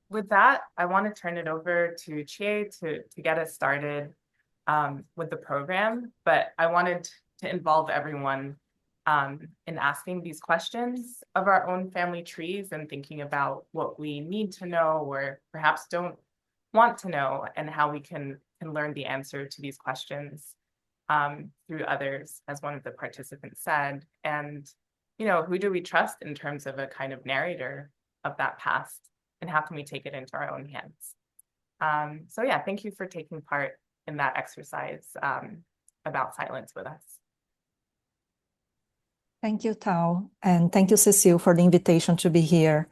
with that, I want to turn it over to Chie to get us started with the program, but I wanted to involve everyone in asking these questions of our own family trees and thinking about what we need to know or perhaps don't want to know and how we can learn the answer to these questions through others, as one of the participants said. And, who do we trust in terms of a kind of narrator of that past? And how can we take it into our own hands? So yeah, thank you for taking part in that exercise about silence with us. Thank you, Tao, and thank you, Cecile, for the invitation to be here.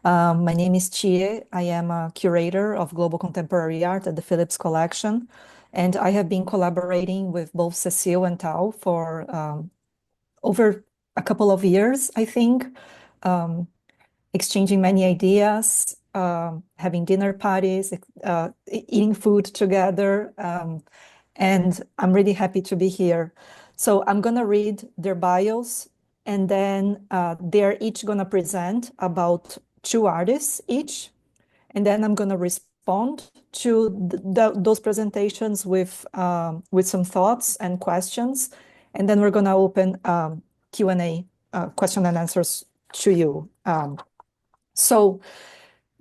My name is Chie. I am a curator of global contemporary art at the Phillips Collection, and I have been collaborating with both Cecile and Tao for over a couple of years, I think, exchanging many ideas, having dinner parties, eating food together, and I'm really happy to be here. So I'm going to read their bios, and then they're each going to present about two artists each, and then I'm going to respond to those presentations with some thoughts and questions, and then we're going to open Q&A, question and answers to you. So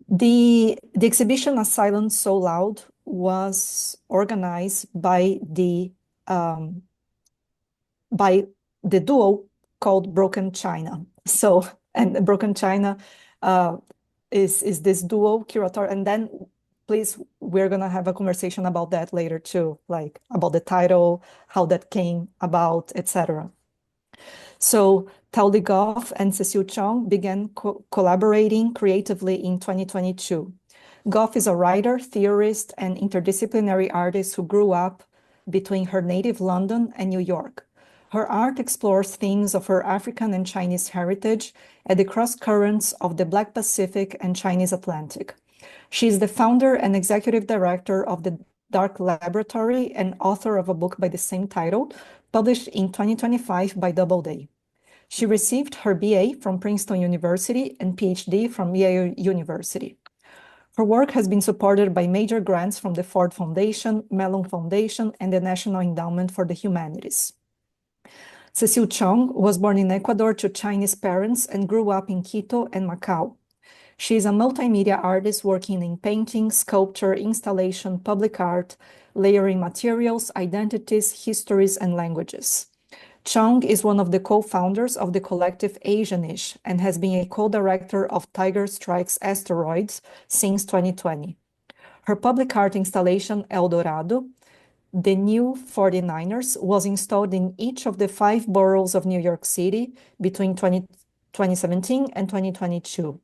the exhibition A Silence So Loud was organized by the duo called Broken China. So, and Broken China is this duo, Curatorial, and then please, we're gonna have a conversation about that later too, like about the title, how that came about, etc. So Leigh Goffe and Cecile Chong began collaborating creatively in 2022. Goffe is a writer, theorist, and interdisciplinary artist who grew up between her native London and New York. Her art explores themes of her African and Chinese heritage at the cross currents of the Black Pacific and Chinese Atlantic. She is the founder and executive director of the Dark Laboratory and author of a book by the same title, published in 2025 by Doubleday. She received her BA from Princeton University and PhD from Yale University. Her work has been supported by major grants from the Ford Foundation, Mellon Foundation, and the National Endowment for the Humanities. Cecile Chong was born in Ecuador to Chinese parents and grew up in Quito and Macau. She is a multimedia artist working in painting, sculpture, installation, public art, layering materials, identities, histories, and languages. Chong is one of the co-founders of the collective Asianish and has been a co-director of Tiger Strikes Asteroids since 2020. Her public art installation, El Dorado, the new 49ers, was installed in each of the 5 boroughs of New York City between 2017 and 2022.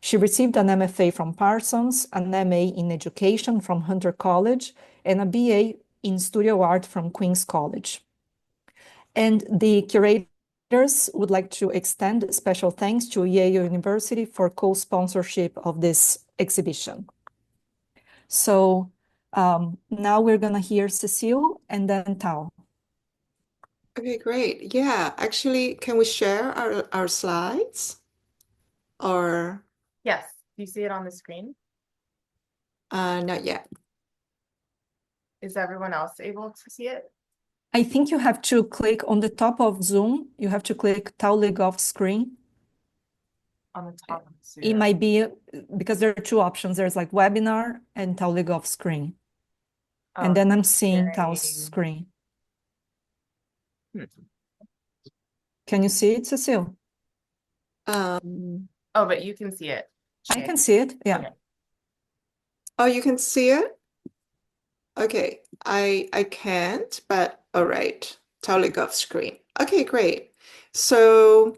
She received an MFA from Parsons, an MA in Education from Hunter College, and a BA in Studio Art from Queens College. And the curators would like to extend special thanks to Yale University for co-sponsorship of this exhibition. So now we're going to hear Cecile and then Tao. Okay, great. Yeah, actually, can we share our slides? Or Yes, do you see it on the screen? not yet. Is everyone else able to see it? I think you have to click on the top of Zoom. You have to click Leigh Goffe's screen. On the top of Zoom. It might be because there are 2 options. There's like webinar and Leigh Goffe's screen. And then I'm seeing Tao's screen. Can you see it, Cecile? Oh, but you can see it. I can see it, yeah. Okay. Oh, you can see it? Okay, I can't, but all right. Leigh Goffe's screen. Okay, great. So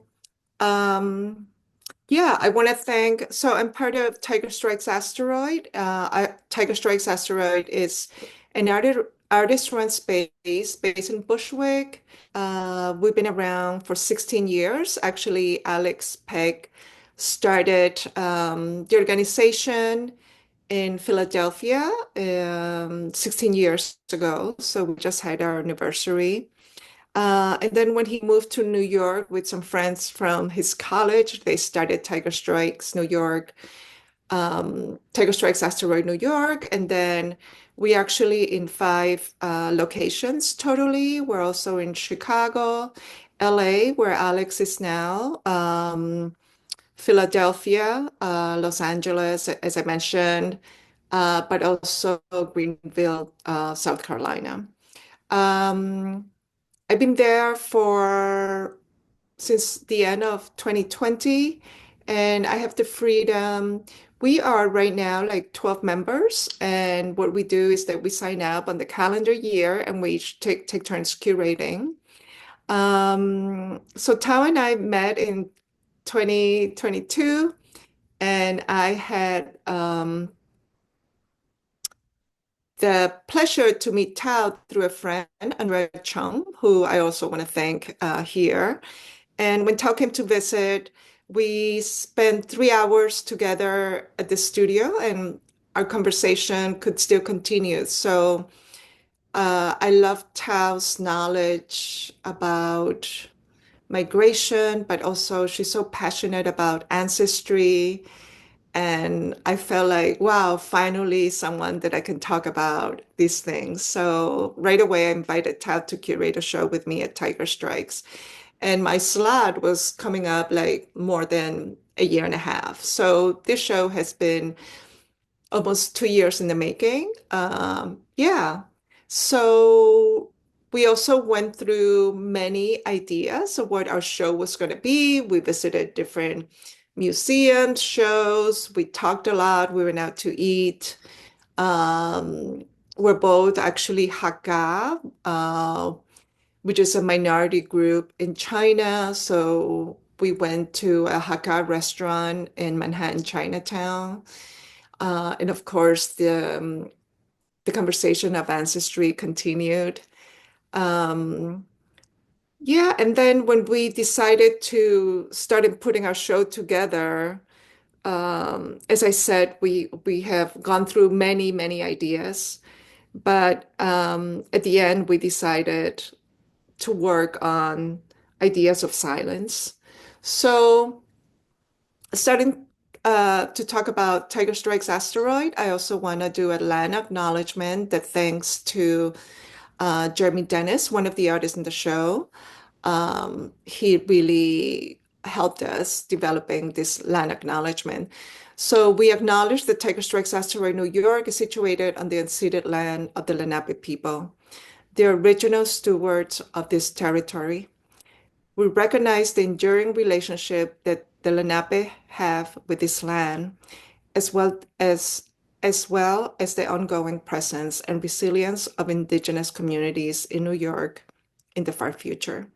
yeah, I want to thank, so I'm part of Tiger Strikes Asteroid. Tiger Strikes Asteroid is an artist-run space based in Bushwick. We've been around for 16 years. Actually, Alex Pegg started the organization in Philadelphia 16 years ago. So we just had our anniversary. And then when he moved to New York with some friends from his college, they started Tiger Strikes New York. Tiger Strikes Asteroid, New York, and then we actually in 5 locations totally. We're also in Chicago, LA, where Alex is now, Philadelphia, Los Angeles, as I mentioned, but also Greenville, South Carolina. I've been there since the end of 2020, and I have the freedom. We are right now like 12 members, and what we do is that we sign up on the calendar year and we each take turns curating. So Tao and I met in 2022, and I had the pleasure to meet Tao through a friend, Andrea Chong, who I also want to thank here. And when Tao came to visit, we spent 3 hours together at the studio, and our conversation could still continue. So I love Tao's knowledge about migration, but also she's so passionate about ancestry. And I felt like, wow, finally someone that I can talk about these things. So right away, I invited Tao to curate a show with me at Tiger Strikes. And my slot was coming up like more than a year and a half. So this show has been almost 2 years in the making. Yeah. So we also went through many ideas of what our show was going to be. We visited different museums, shows. We talked a lot. We went out to eat. We're both actually Hakka, which is a minority group in China. So we went to a Hakka restaurant in Manhattan, Chinatown. And of course, the conversation of ancestry continued. Yeah, and then when we decided to start putting our show together, as I said, we have gone through many ideas, but at the end we decided to work on ideas of silence. So starting to talk about Tiger Strikes Asteroid, I also want to do a land acknowledgement that thanks to Jeremy Dennis, one of the artists in the show. He really helped us developing this land acknowledgement. So we acknowledge that Tiger Strikes Asteroid, New York is situated on the unceded land of the Lenape people, the original stewards of this territory. We recognize the enduring relationship that the Lenape have with this land, as well as the ongoing presence and resilience of indigenous communities in New York in the far future.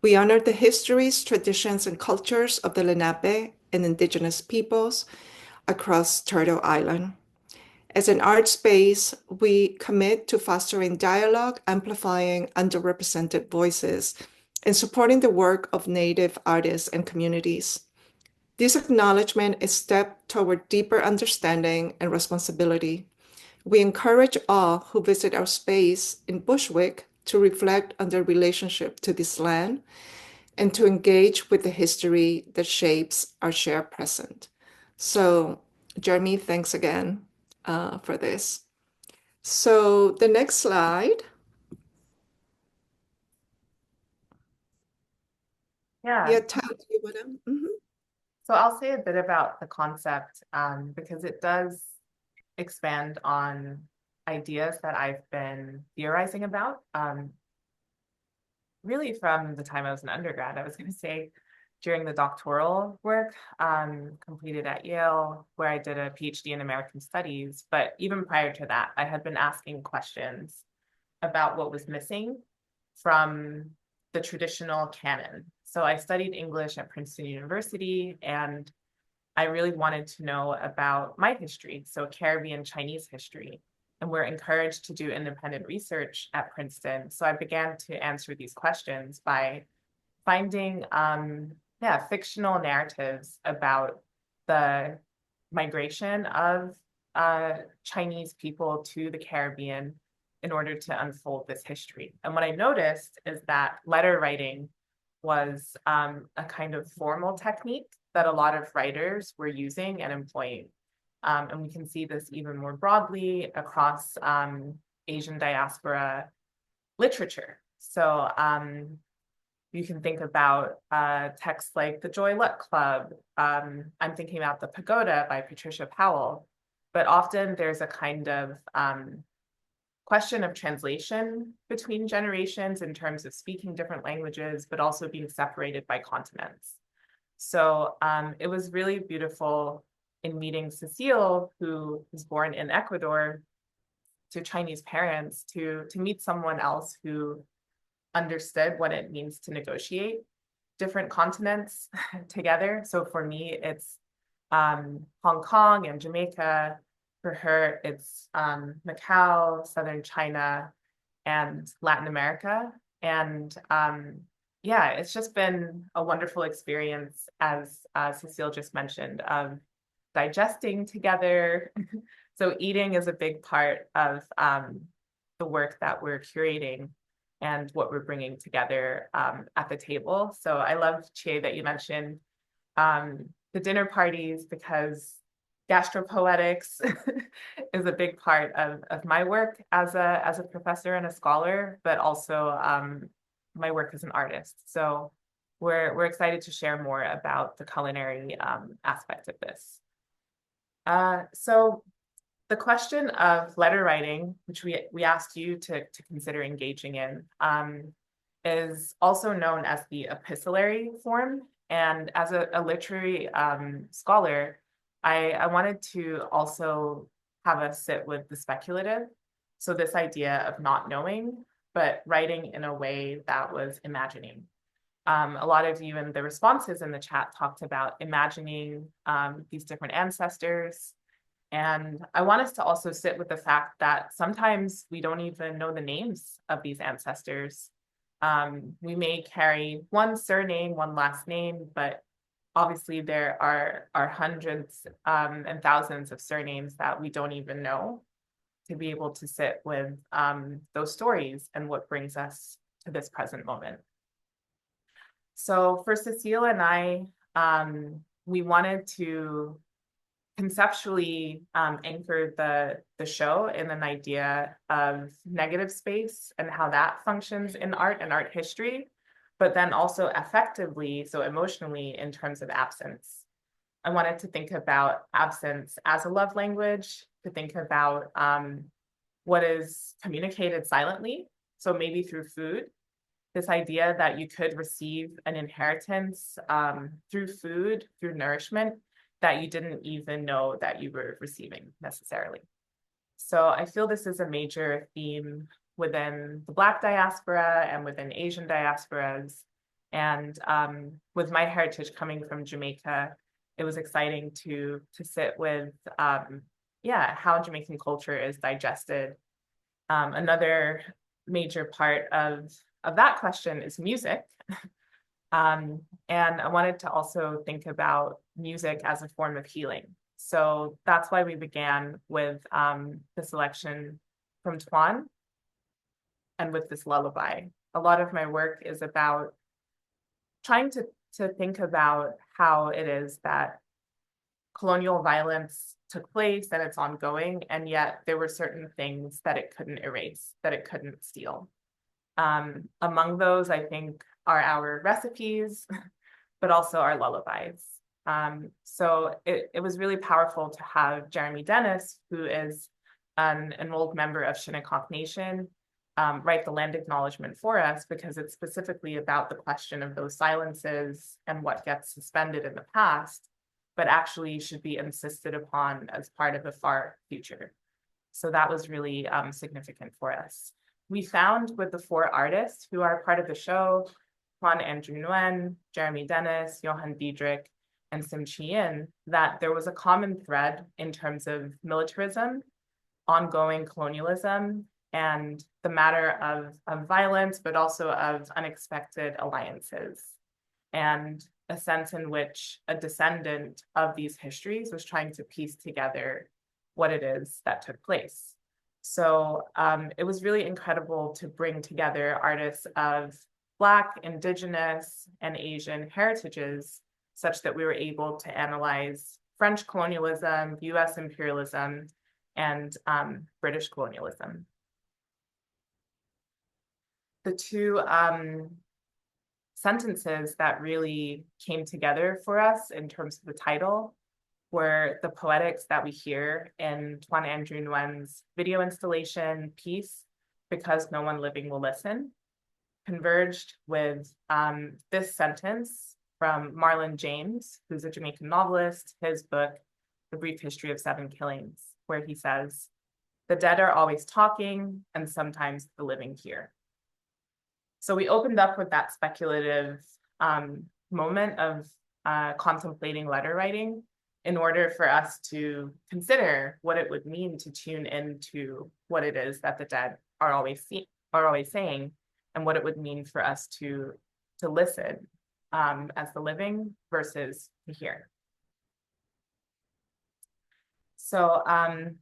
We honor the histories, traditions, and cultures of the Lenape and indigenous peoples across Turtle Island. As an art space, we commit to fostering dialogue, amplifying underrepresented voices, and supporting the work of Native artists and communities. This acknowledgement is a step toward deeper understanding and responsibility. We encourage all who visit our space in Bushwick to reflect on their relationship to this land and to engage with the history that shapes our shared present. So, Jeremy, thanks again for this. So the next slide. Yeah. Tao, do you want to? Mhm. So I'll say a bit about the concept because it does expand on ideas that I've been theorizing about really from the time I was an undergrad. I was going to say during the doctoral work completed at Yale, where I did a PhD in American Studies. But even prior to that, I had been asking questions about what was missing from the traditional canon. So I studied English at Princeton University, and I really wanted to know about my history, so Caribbean Chinese history. And we're encouraged to do independent research at Princeton. So I began to answer these questions by finding fictional narratives about the migration of Chinese people to the Caribbean in order to unfold this history. And what I noticed is that letter writing was a kind of formal technique that a lot of writers were using and employing. And we can see this even more broadly across Asian diaspora literature. So you can think about texts like The Joy Luck Club. I'm thinking about The Pagoda by Patricia Powell, but often there's a kind of question of translation between generations in terms of speaking different languages, but also being separated by continents. So it was really beautiful in meeting Cecile, who was born in Ecuador to Chinese parents, to meet someone else who understood what it means to negotiate different continents together. So for me, it's Hong Kong and Jamaica. For her, it's Macau, Southern China, and Latin America. And yeah, it's just been a wonderful experience, as Cecile just mentioned, of digesting together. So eating is a big part of the work that we're curating and what we're bringing together at the table. So I love, Chie, that you mentioned the dinner parties, because gastropoetics is a big part of my work as a professor and a scholar, but also my work as an artist. So we're excited to share more about the culinary aspect of this. So the question of letter writing, which we asked you to consider engaging in, is also known as the epistolary form. And as a literary scholar, I wanted to also have us sit with the speculative. So this idea of not knowing, but writing in a way that was imagining. A lot of you in the responses in the chat talked about imagining these different ancestors. And I want us to also sit with the fact that sometimes we don't even know the names of these ancestors. We may carry one surname, one last name, but obviously there are hundreds and thousands of surnames that we don't even know, to be able to sit with those stories and what brings us to this present moment. So for Cecile and I, we wanted to conceptually anchor the show in an idea of negative space and how that functions in art and art history, but then also effectively, so emotionally, in terms of absence. I wanted to think about absence as a love language, to think about what is communicated silently, so maybe through food. This idea that you could receive an inheritance through food, through nourishment, that you didn't even know that you were receiving necessarily. So I feel this is a major theme within the Black diaspora and within Asian diasporas. And with my heritage coming from Jamaica, it was exciting to sit with, how Jamaican culture is digested. Another major part of that question is music. And I wanted to also think about music as a form of healing. So that's why we began with the selection from Tuan and with this lullaby. A lot of my work is about trying to think about how it is that colonial violence took place and it's ongoing, and yet there were certain things that it couldn't erase, that it couldn't steal. Among those, I think, are our recipes, but also our lullabies. So it was really powerful to have Jeremy Dennis, who is an enrolled member of Shinnecock Nation, write the land acknowledgement for us, because it's specifically about the question of those silences and what gets suspended in the past, but actually should be insisted upon as part of the far future. So that was really significant for us. We found with the 4 artists who are part of the show, Tuan Andrew Nguyen, Jeremy Dennis, Johann Diedrick, and Sim Chi Yin, that there was a common thread in terms of militarism, ongoing colonialism, and the matter of violence, but also of unexpected alliances, and a sense in which a descendant of these histories was trying to piece together what it is that took place. So it was really incredible to bring together artists of Black, Indigenous, and Asian heritages, such that we were able to analyze French colonialism, US imperialism, and British colonialism. The two sentences that really came together for us in terms of the title were the poetics that we hear in Tuan Andrew Nguyen's video installation piece, Because No One Living Will Listen, converged with this sentence from Marlon James, who's a Jamaican novelist, his book, The Brief History of Seven Killings, where he says, "The dead are always talking, and sometimes the living hear." So we opened up with that speculative moment of contemplating letter writing in order for us to consider what it would mean to tune into what it is that the dead are always saying, and what it would mean for us to listen as the living versus to hear. So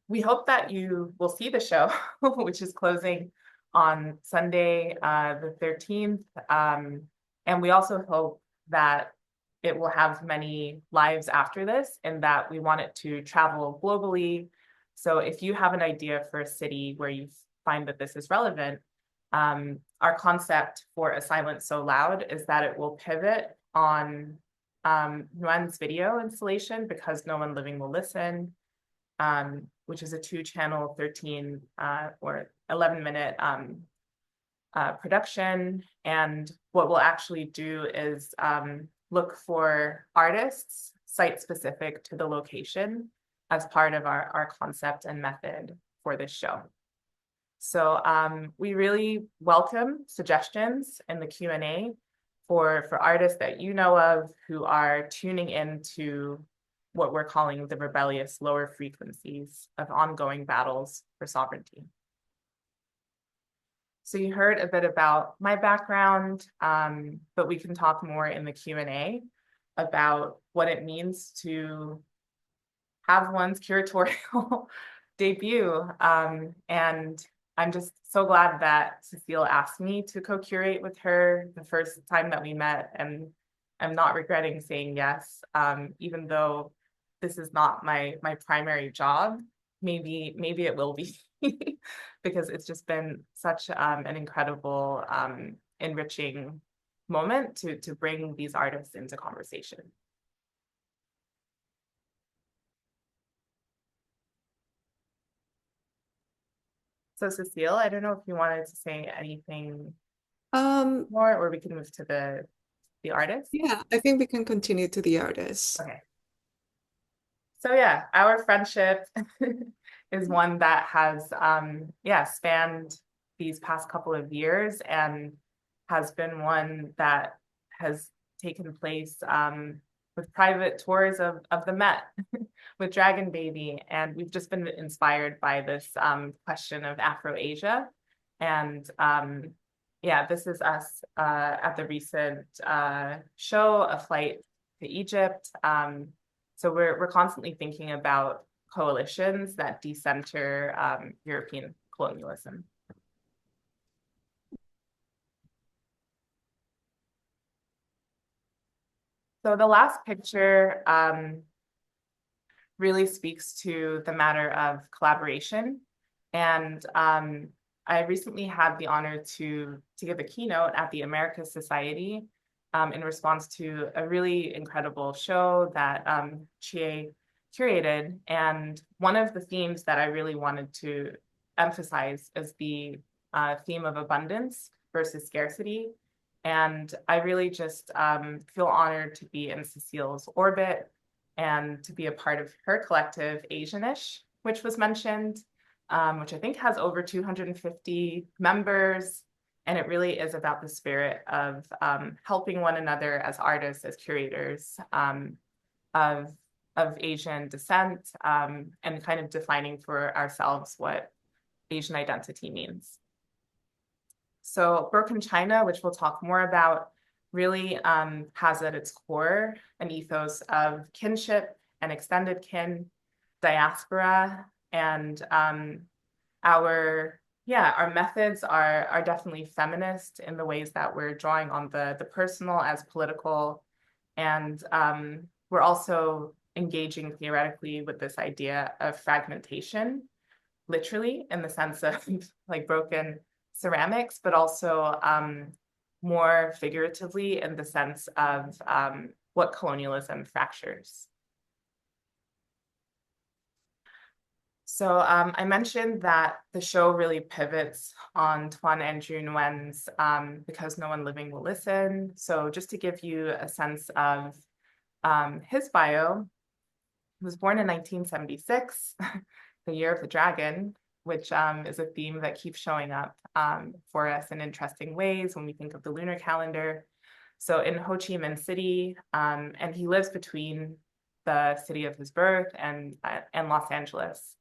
we hope that you will see the show, which is closing on Sunday, the 13th. And we also hope that it will have many lives after this, and that we want it to travel globally. So if you have an idea for a city where you find that this is relevant, our concept for A Silence So Loud is that it will pivot on Nguyen's video installation, Because No One Living Will Listen, which is a 2-channel 13 or 11-minute production. And what we'll actually do is look for artists site-specific to the location as part of our concept and method for this show. So we really welcome suggestions in the Q&A for artists that you know of who are tuning into what we're calling the rebellious lower frequencies of ongoing battles for sovereignty. So you heard a bit about my background, but we can talk more in the Q&A about what it means to have one's curatorial debut. And I'm just so glad that Cecile asked me to co-curate with her the first time that we met, and I'm not regretting saying yes, even though this is not my primary job. Maybe it will be, because it's just been such an incredible, enriching moment to bring these artists into conversation. So Cecile, I don't know if you wanted to say anything more, or we can move to the artist. Yeah, I think we can continue to the artist. Okay. So yeah, our friendship is one that has spanned these past couple of years, and has been one that has taken place with private tours of the Met with Dragon Baby. And we've just been inspired by this question of Afro-Asia. And yeah, this is us at the recent show, A Flight to Egypt. So we're constantly thinking about coalitions that decenter European colonialism. So the last picture really speaks to the matter of collaboration. And I recently had the honor to give a keynote at the Americas Society in response to a really incredible show that Chie curated. And one of the themes that I really wanted to emphasize is the theme of abundance versus scarcity. And I really just feel honored to be in Cecile's orbit and to be a part of her collective, Asianish, which was mentioned, which I think has over 250 members. And it really is about the spirit of helping one another as artists, as curators of Asian descent, and kind of defining for ourselves what Asian identity means. So Broken China, which we'll talk more about, really has at its core an ethos of kinship and extended kin, diaspora, and our methods are definitely feminist in the ways that we're drawing on the personal as political. And we're also engaging theoretically with this idea of fragmentation, literally in the sense of like broken ceramics, but also more figuratively in the sense of what colonialism fractures. So I mentioned that the show really pivots on Tuan Andrew Nguyen's Because No One Living Will Listen. So just to give you a sense of his bio, he was born in 1976, the year of the dragon, which is a theme that keeps showing up for us in interesting ways when we think of the lunar calendar. So in Ho Chi Minh City, and he lives between the city of his birth and Los Angeles.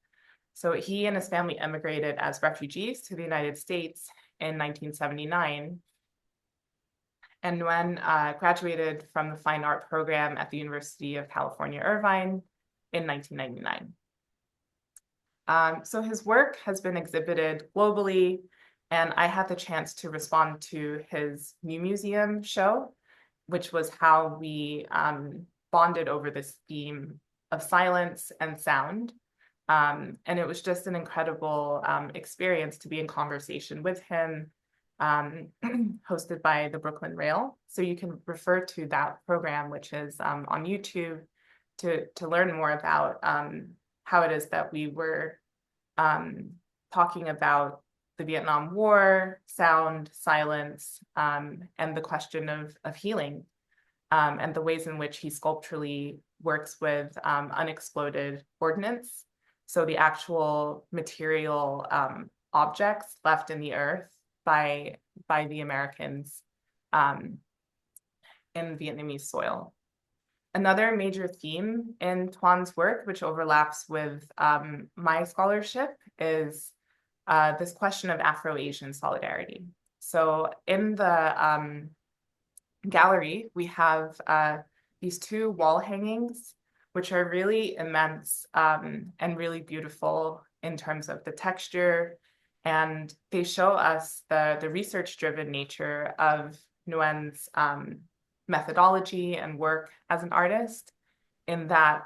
So he and his family emigrated as refugees to the United States in 1979. And Nguyen graduated from the fine art program at the University of California, Irvine in 1999. So his work has been exhibited globally, and I had the chance to respond to his New Museum show, which was how we bonded over this theme of silence and sound. And it was just an incredible experience to be in conversation with him, hosted by the Brooklyn Rail. So you can refer to that program, which is on YouTube, to learn more about how it is that we were talking about the Vietnam War, sound, silence, and the question of healing, and the ways in which he sculpturally works with unexploded ordnance. So the actual material objects left in the earth by the Americans in Vietnamese soil. Another major theme in Tuan's work, which overlaps with my scholarship, is this question of Afro-Asian solidarity. So in the gallery, we have these two wall hangings, which are really immense and really beautiful in terms of the texture. And they show us the research-driven nature of Nguyen's methodology and work as an artist, in that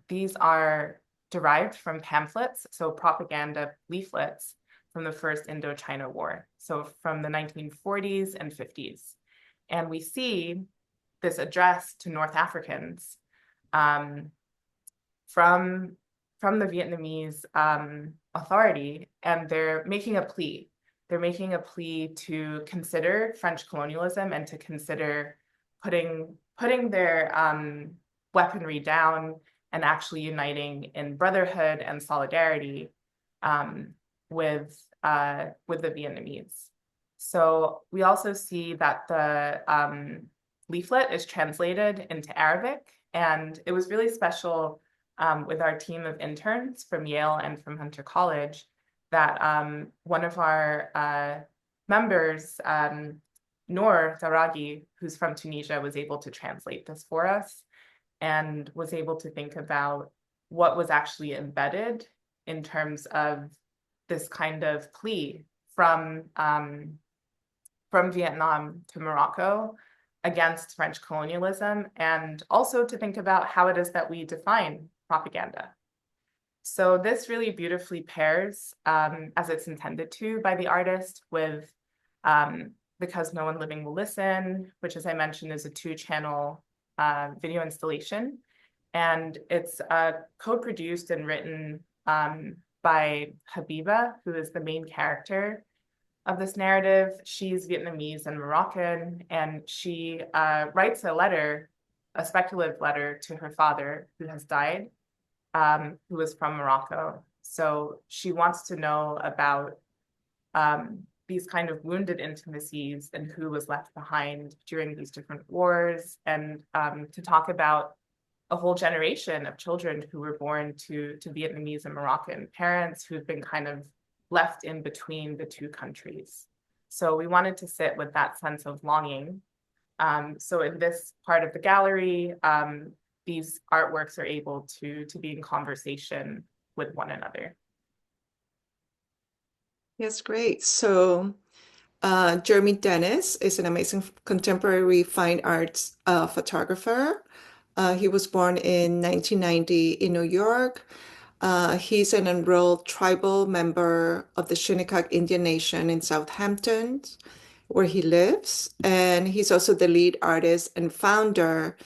these are derived from pamphlets, so propaganda leaflets from the First Indochina War, so from the 1940s and 50s. And we see this address to North Africans from the Vietnamese authority, and they're making a plea. They're making a plea to consider French colonialism and to consider putting their weaponry down and actually uniting in brotherhood and solidarity with the Vietnamese. So we also see that the leaflet is translated into Arabic, and it was really special with our team of interns from Yale and from Hunter College that one of our members, Noor Daragi, who's from Tunisia, was able to translate this for us and was able to think about what was actually embedded in terms of this kind of plea from Vietnam to Morocco against French colonialism, and also to think about how it is that we define propaganda. So this really beautifully pairs, as it's intended to by the artist, with Because No One Living Will Listen, which, as I mentioned, is a 2-channel video installation. And it's co-produced and written by Habiba, who is the main character of this narrative. She's Vietnamese and Moroccan, and she writes a letter, a speculative letter, to her father, who has died, who was from Morocco. So she wants to know about these kind of wounded intimacies and who was left behind during these different wars, and to talk about a whole generation of children who were born to Vietnamese and Moroccan parents who've been kind of left in between the two countries. So we wanted to sit with that sense of longing. So in this part of the gallery, these artworks are able to be in conversation with one another. Yes, great. So Jeremy Dennis is an amazing contemporary fine arts photographer. He was born in 1990 in New York. He's an enrolled tribal member of the Shinnecock Indian Nation in Southampton, where he lives. And he's also the lead artist and founder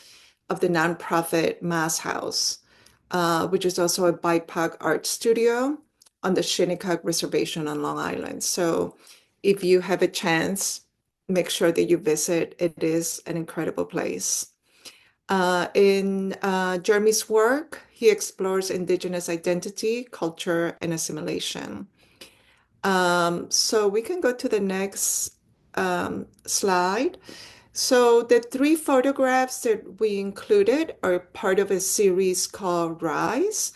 of the nonprofit Mass House, which is also a BIPOC art studio on the Shinnecock Reservation on Long Island. So if you have a chance, make sure that you visit. It is an incredible place. In Jeremy's work, he explores Indigenous identity, culture, and assimilation. So we can go to the next slide. So the three photographs that we included are part of a series called Rise.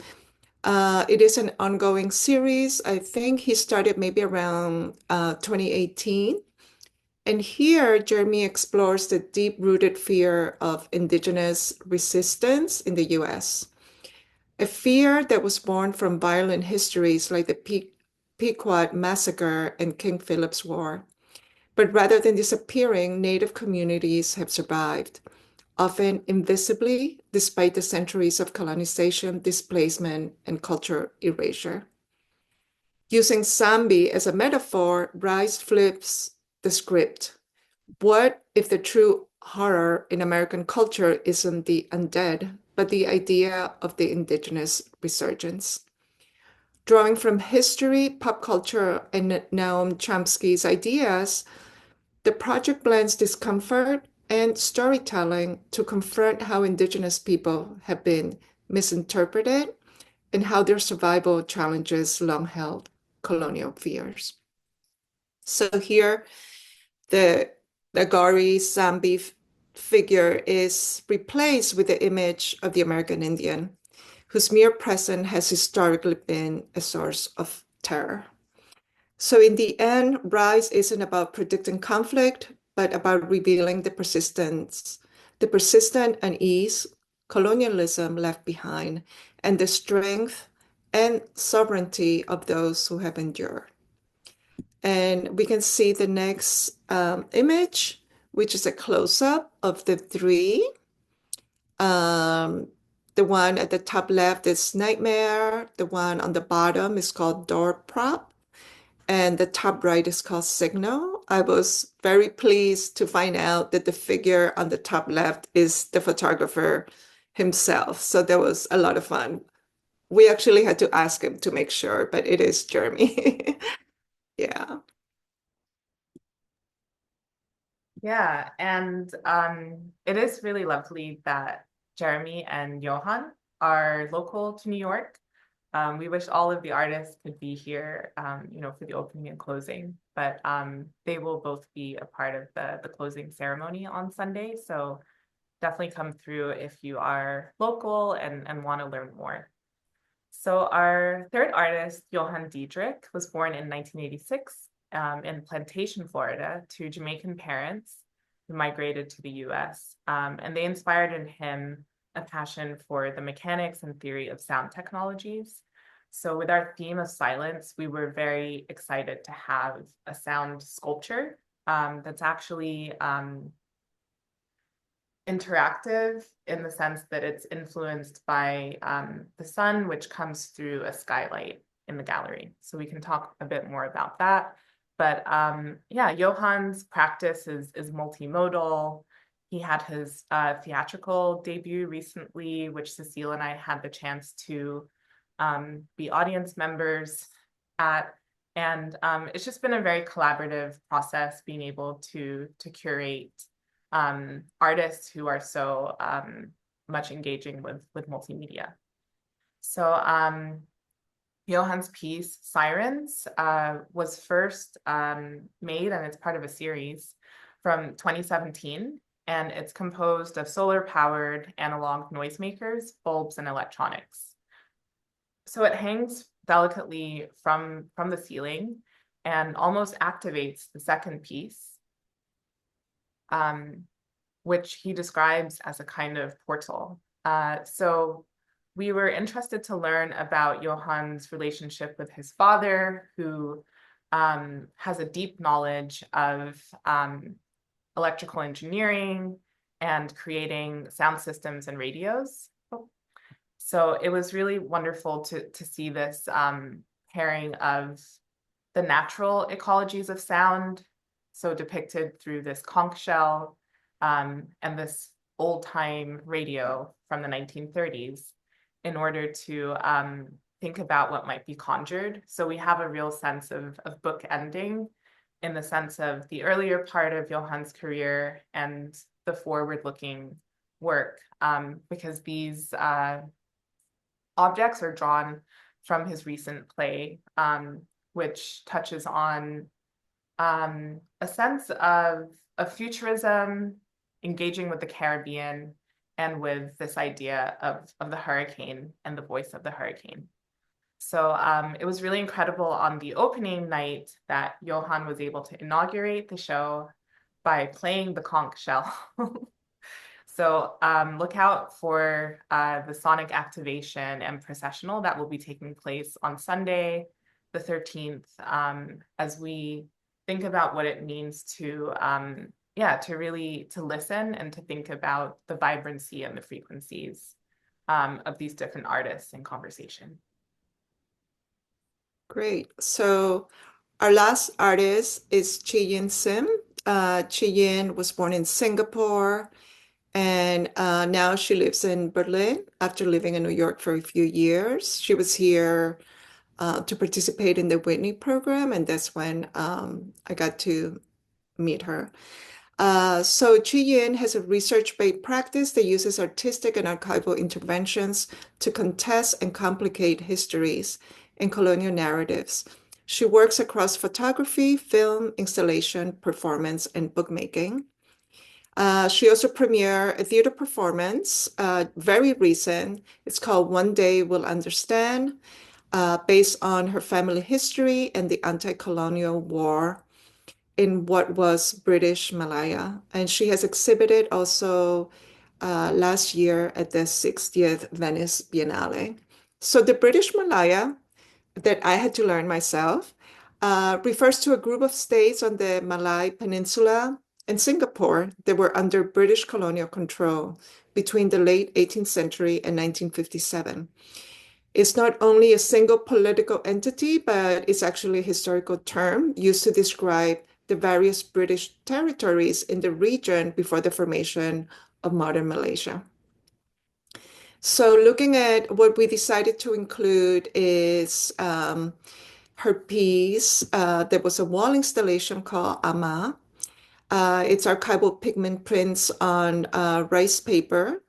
It is an ongoing series. I think he started maybe around 2018. And here, Jeremy explores the deep-rooted fear of Indigenous resistance in the US, a fear that was born from violent histories like the Pequot Massacre and King Philip's War. But rather than disappearing, Native communities have survived, often invisibly, despite the centuries of colonization, displacement, and cultural erasure. Using Zambi as a metaphor, Rice flips the script. What if the true horror in American culture isn't the undead, but the idea of the indigenous resurgence? Drawing from history, pop culture, and Noam Chomsky's ideas, the project blends discomfort and storytelling to confront how indigenous people have been misinterpreted and how their survival challenges long-held colonial fears. So here, the gory Zambi figure is replaced with the image of the American Indian, whose mere presence has historically been a source of terror. So in the end, Rise isn't about predicting conflict, but about revealing the persistent unease colonialism left behind, and the strength and sovereignty of those who have endured. And we can see the next image, which is a close-up of the three. The one at the top left is Nightmare. The one on the bottom is called Door Prop. And the top right is called Signal. I was very pleased to find out that the figure on the top left is the photographer himself. So that was a lot of fun. We actually had to ask him to make sure, but it is Jeremy. Yeah. Yeah, and it is really lovely that Jeremy and Johann are local to New York. We wish all of the artists could be here, for the opening and closing, but they will both be a part of the closing ceremony on Sunday. So definitely come through if you are local and want to learn more. So our third artist, Johann Diedrick, was born in 1986 in Plantation, Florida, to Jamaican parents who migrated to the US. And they inspired in him a passion for the mechanics and theory of sound technologies. So with our theme of silence, we were very excited to have a sound sculpture that's actually interactive in the sense that it's influenced by the sun, which comes through a skylight in the gallery. So we can talk a bit more about that. But yeah, Johann's practice is multimodal. He had his theatrical debut recently, which Cecile and I had the chance to be audience members at. And it's just been a very collaborative process being able to curate artists who are so much engaging with multimedia. So Johann's piece, Sirens, was first made, and it's part of a series from 2017, and it's composed of solar-powered analog noisemakers, bulbs, and electronics. So it hangs delicately from the ceiling and almost activates the second piece, which he describes as a kind of portal. So we were interested to learn about Johann's relationship with his father, who has a deep knowledge of electrical engineering and creating sound systems and radios. So it was really wonderful to see this pairing of the natural ecologies of sound, so depicted through this conch shell and this old-time radio from the 1930s, in order to think about what might be conjured. So we have a real sense of book ending in the sense of the earlier part of Johann's career and the forward-looking work, because these objects are drawn from his recent play, which touches on a sense of futurism, engaging with the Caribbean, and with this idea of the hurricane and the voice of the hurricane. So it was really incredible on the opening night that Johann was able to inaugurate the show by playing the conch shell. So look out for the sonic activation and processional that will be taking place on Sunday, the 13th, as we think about what it means to really listen and to think about the vibrancy and the frequencies of these different artists in conversation. Great. So our last artist is Chi Yin Sim. Chi Yin was born in Singapore, and now she lives in Berlin after living in New York for a few years. She was here to participate in the Whitney program, and that's when I got to meet her. So Chi Yin has a research-based practice that uses artistic and archival interventions to contest and complicate histories and colonial narratives. She works across photography, film, installation, performance, and bookmaking. She also premiered a theater performance, very recent. It's called One Day We'll Understand, based on her family history and the anti-colonial war in what was British Malaya. And she has exhibited also last year at the 60th Venice Biennale. So the British Malaya that I had to learn myself refers to a group of states on the Malay Peninsula and Singapore that were under British colonial control between the late 18th century and 1957. It's not only a single political entity, but it's actually a historical term used to describe the various British territories in the region before the formation of modern Malaysia. So looking at what we decided to include is her piece. There was a wall installation called Ama. It's archival pigment prints on rice paper.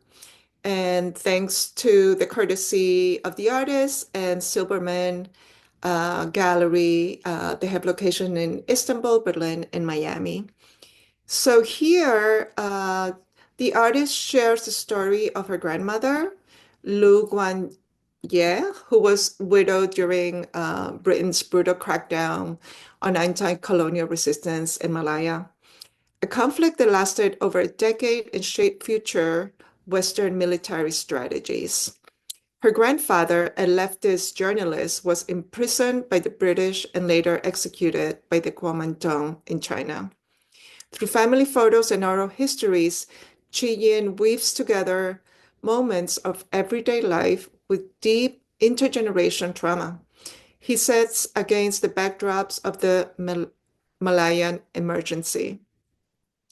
And thanks to the courtesy of the artist and Silberman Gallery, they have location in Istanbul, Berlin, and Miami. So here, the artist shares the story of her grandmother, Lu Guan Ye, who was widowed during Britain's brutal crackdown on anti-colonial resistance in Malaya, a conflict that lasted over a decade and shaped future Western military strategies. Her grandfather, a leftist journalist, was imprisoned by the British and later executed by the Kuomintang in China. Through family photos and oral histories, Chi Yin weaves together moments of everyday life with deep intergeneration trauma. He sets against the backdrops of the Malayan emergency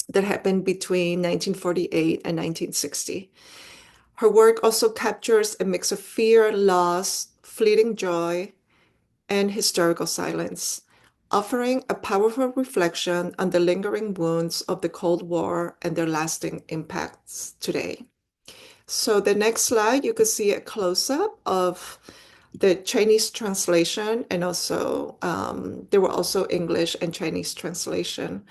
that happened between 1948 and 1960. Her work also captures a mix of fear, loss, fleeting joy, and historical silence, offering a powerful reflection on the lingering wounds of the Cold War and their lasting impacts today. So the next slide, you could see a close-up of the Chinese translation, and also there were also English and Chinese translation.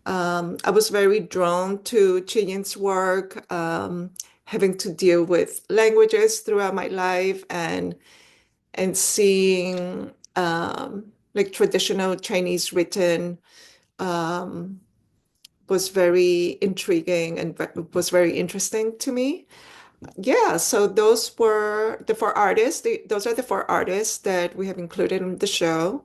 I was very drawn to Chi Yin's work, having to deal with languages throughout my life and seeing like traditional Chinese written was very intriguing and was very interesting to me. Yeah, so those were the four artists. Those are the four artists that we have included in the show.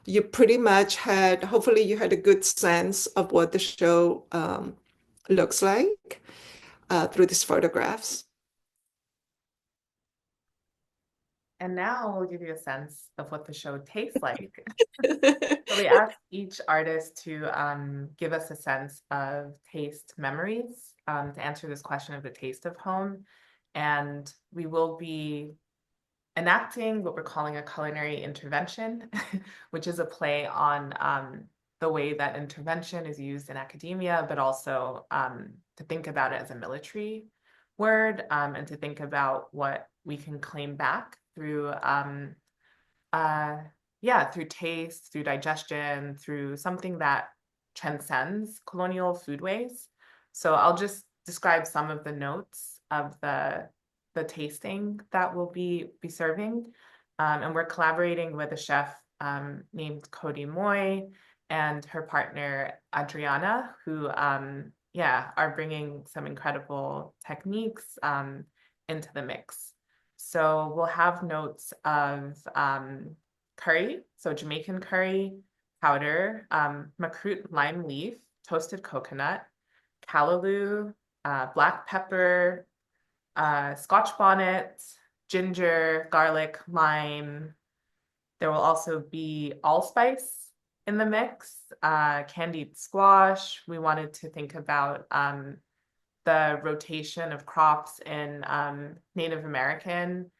You pretty much had, hopefully you had a good sense of what the show looks like. through these photographs. And now we'll give you a sense of what the show tastes like. So we asked each artist to give us a sense of taste memories to answer this question of the taste of home. And we will be enacting what we're calling a culinary intervention, which is a play on the way that intervention is used in academia, but also to think about it as a military word and to think about what we can claim back through through taste, through digestion, through something that transcends colonial foodways. So I'll just describe some of the notes of the tasting that we'll be serving. And we're collaborating with a chef named Cody Moy and her partner Adriana, who are bringing some incredible techniques into the mix. So we'll have notes of curry, so Jamaican curry powder, macroot lime leaf, toasted coconut, callaloo, black pepper, Scotch bonnet, ginger, garlic, lime. There will also be allspice in the mix, candied squash. We wanted to think about the rotation of crops in Native American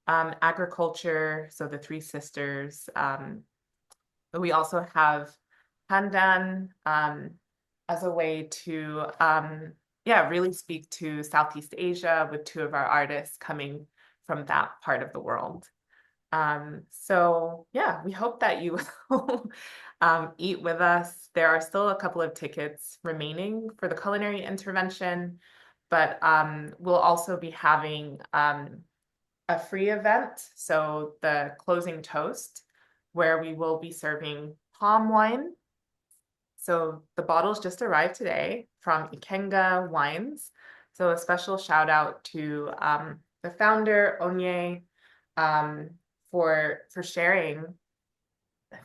agriculture, so the Three Sisters. But we also have pandan as a way to really speak to Southeast Asia with two of our artists coming from that part of the world. We hope that you will eat with us. There are still a couple of tickets remaining for the culinary intervention, but we'll also be having a free event, so the closing toast, where we will be serving palm wine. So the bottles just arrived today from Ikenga Wines. So a special shout out to the founder, Onye, for sharing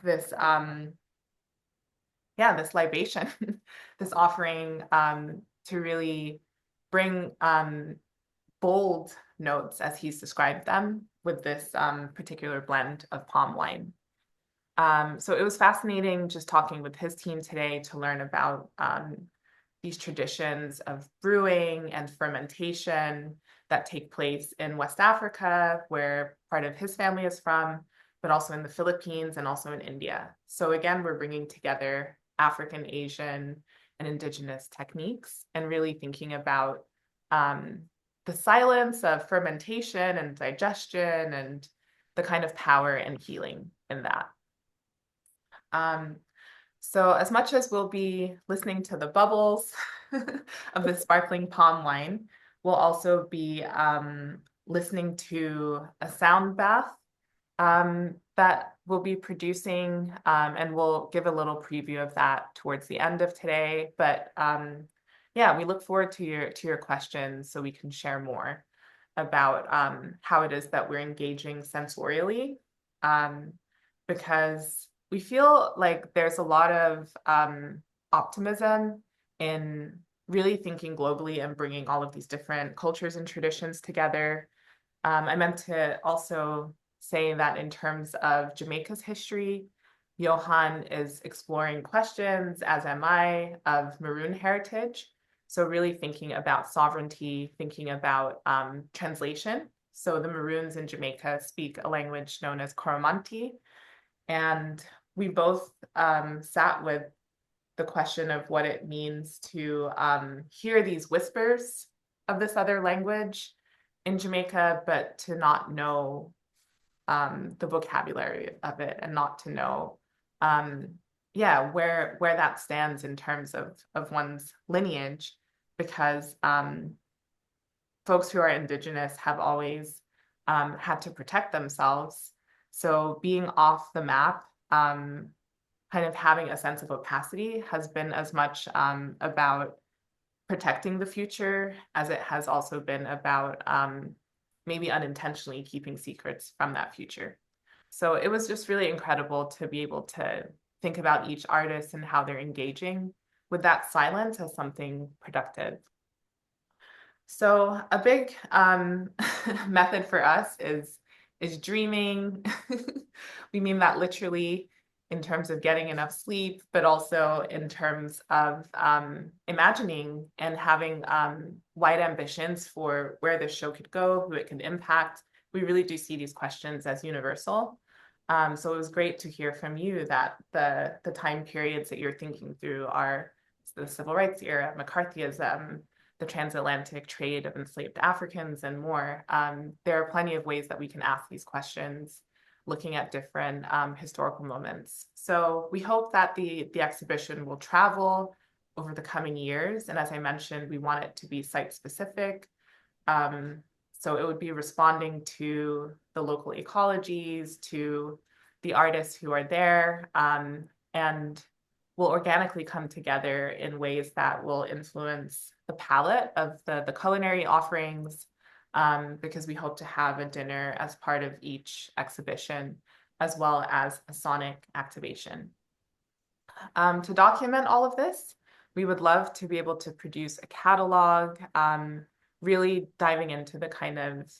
this this libation, this offering to really bring bold notes, as he's described them, with this particular blend of palm wine. So it was fascinating just talking with his team today to learn about these traditions of brewing and fermentation that take place in West Africa, where part of his family is from, but also in the Philippines and also in India. So again, we're bringing together African, Asian, and indigenous techniques and really thinking about the silence of fermentation and digestion and the kind of power and healing in that. So as much as we'll be listening to the bubbles of the sparkling palm wine, we'll also be listening to a sound bath that we'll be producing, and we'll give a little preview of that towards the end of today. But we look forward to your questions so we can share more about how it is that we're engaging sensorially, because we feel like there's a lot of optimism in really thinking globally and bringing all of these different cultures and traditions together. I meant to also say that in terms of Jamaica's history, Johann is exploring questions, as am I, of Maroon heritage. So really thinking about sovereignty, thinking about translation. So the Maroons in Jamaica speak a language known as Coromantee. And we both sat with the question of what it means to hear these whispers of this other language in Jamaica, but to not know the vocabulary of it and not to know where that stands in terms of one's lineage, because folks who are indigenous have always had to protect themselves. So being off the map, kind of having a sense of opacity, has been as much about protecting the future as it has also been about maybe unintentionally keeping secrets from that future. So it was just really incredible to be able to think about each artist and how they're engaging with that silence as something productive. So a big method for us is dreaming. We mean that literally in terms of getting enough sleep, but also in terms of imagining and having wide ambitions for where this show could go, who it could impact. We really do see these questions as universal. So it was great to hear from you that the time periods that you're thinking through are the civil rights era, McCarthyism, the transatlantic trade of enslaved Africans, and more. There are plenty of ways that we can ask these questions, looking at different historical moments. So we hope that the exhibition will travel over the coming years. And as I mentioned, we want it to be site specific. So it would be responding to the local ecologies, to the artists who are there, and will organically come together in ways that will influence the palette of the culinary offerings, because we hope to have a dinner as part of each exhibition, as well as a sonic activation. To document all of this, we would love to be able to produce a catalog, really diving into the kind of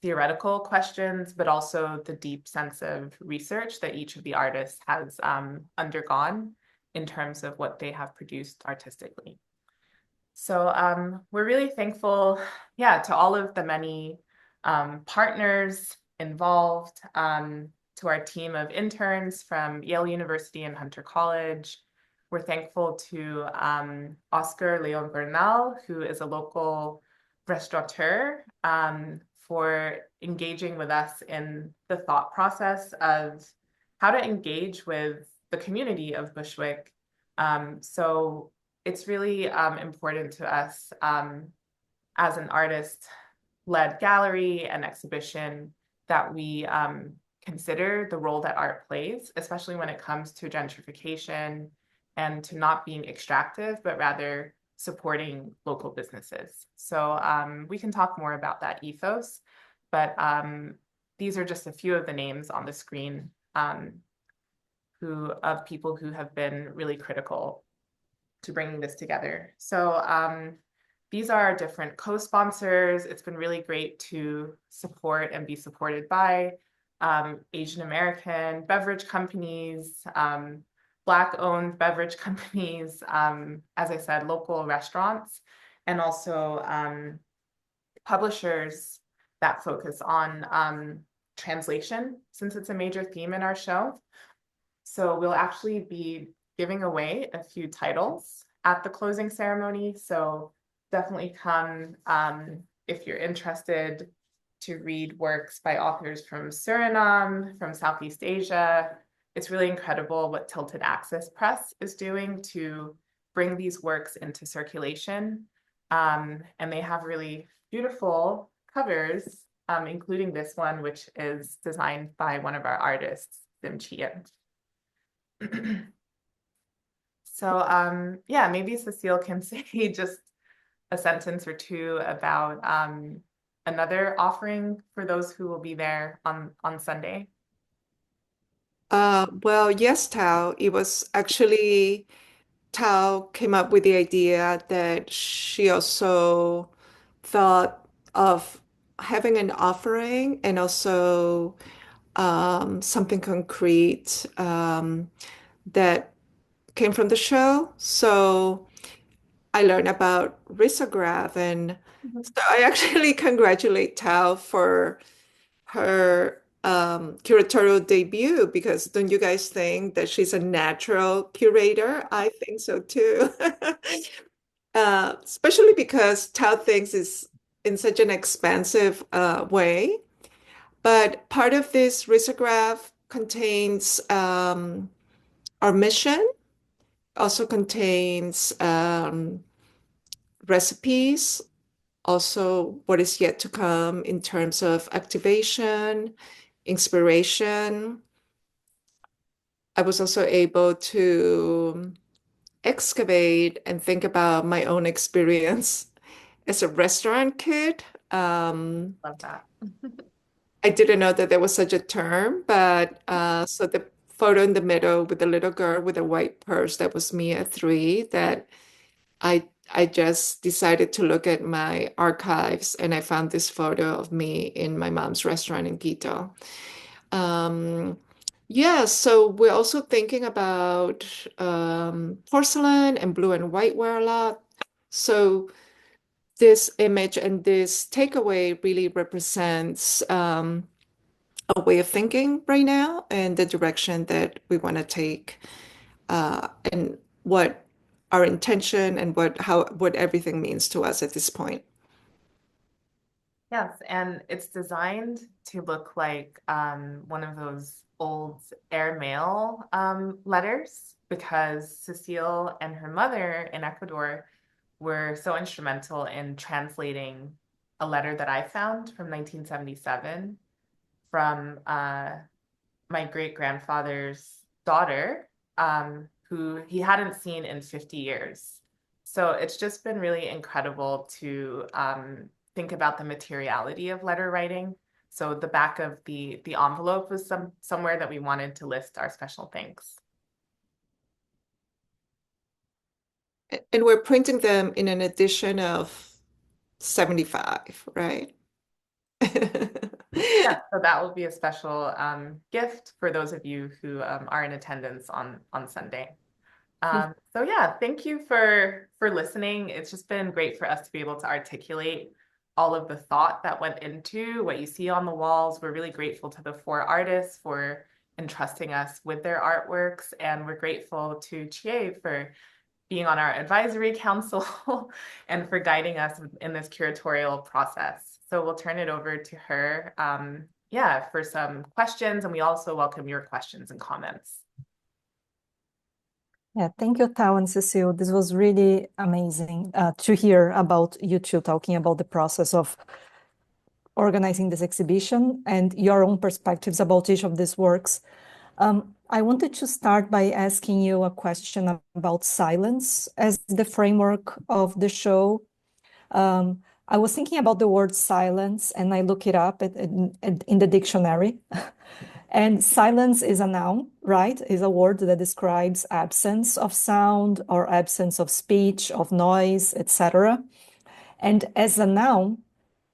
theoretical questions, but also the deep sense of research that each of the artists has undergone in terms of what they have produced artistically. So we're really thankful, to all of the many partners involved, to our team of interns from Yale University and Hunter College. We're thankful to Oscar Leon Bernal, who is a local restaurateur, for engaging with us in the thought process of how to engage with the community of Bushwick. So it's really important to us as an artist-led gallery and exhibition that we consider the role that art plays, especially when it comes to gentrification and to not being extractive, but rather supporting local businesses. So we can talk more about that ethos, but these are just a few of the names on the screen of people who have been really critical to bringing this together. So these are our different co-sponsors. It's been really great to support and be supported by Asian American beverage companies, Black-owned beverage companies, as I said, local restaurants, and also publishers that focus on translation, since it's a major theme in our show. So we'll actually be giving away a few titles at the closing ceremony. So definitely come if you're interested to read works by authors from Suriname, from Southeast Asia. It's really incredible what Tilted Axis Press is doing to bring these works into circulation. And they have really beautiful covers, including this one, which is designed by one of our artists, Sim Chi Yin. So maybe Cecile can say just a sentence or two about another offering for those who will be there on Sunday. Well, yes, Tao. It was actually Tao came up with the idea that she also thought of having an offering and also something concrete that came from the show. So I learned about risograph, and so I actually congratulate Tao for her curatorial debut, because don't you guys think that she's a natural curator? I think so too. Especially because Tao thinks is in such an expansive way. But part of this risograph contains our mission, also contains recipes, also what is yet to come in terms of activation, inspiration. I was also able to excavate and think about my own experience as a restaurant kid. Love that. I didn't know that there was such a term, but so the photo in the middle with the little girl with a white purse, that was me at 3, that I I just decided to look at my archives and I found this photo of me in my mom's restaurant in Quito. Yeah, so we're also thinking about porcelain and blue and whiteware a lot. So this image and this takeaway really represents a way of thinking right now and the direction that we want to take, and what our intention and what everything means to us at this point. Yes, and it's designed to look like one of those old airmail letters, because Cecile and her mother in Ecuador were so instrumental in translating a letter that I found from 1977 from my great-grandfather's daughter, who he hadn't seen in 50 years. So it's just been really incredible to think about the materiality of letter writing. So the back of the envelope was somewhere that we wanted to list our special thanks. And we're printing them in an edition of 75, right? Yeah, so that will be a special gift for those of you who are in attendance on Sunday. So yeah, thank you for listening. It's just been great for us to be able to articulate all of the thought that went into what you see on the walls. We're really grateful to the 4 artists for entrusting us with their artworks, and we're grateful to Chie for being on our advisory council and for guiding us in this curatorial process. So we'll turn it over to her, yeah, for some questions, and we also welcome your questions and comments. Yeah, thank you, Tao and Cecile. This was really amazing to hear about you two talking about the process of organizing this exhibition and your own perspectives about each of these works. I wanted to start by asking you a question about silence as the framework of the show. I was thinking about the word silence, and I look it up in the dictionary. And silence is a noun, right? Is a word that describes absence of sound or absence of speech, of noise, etc. And as a noun,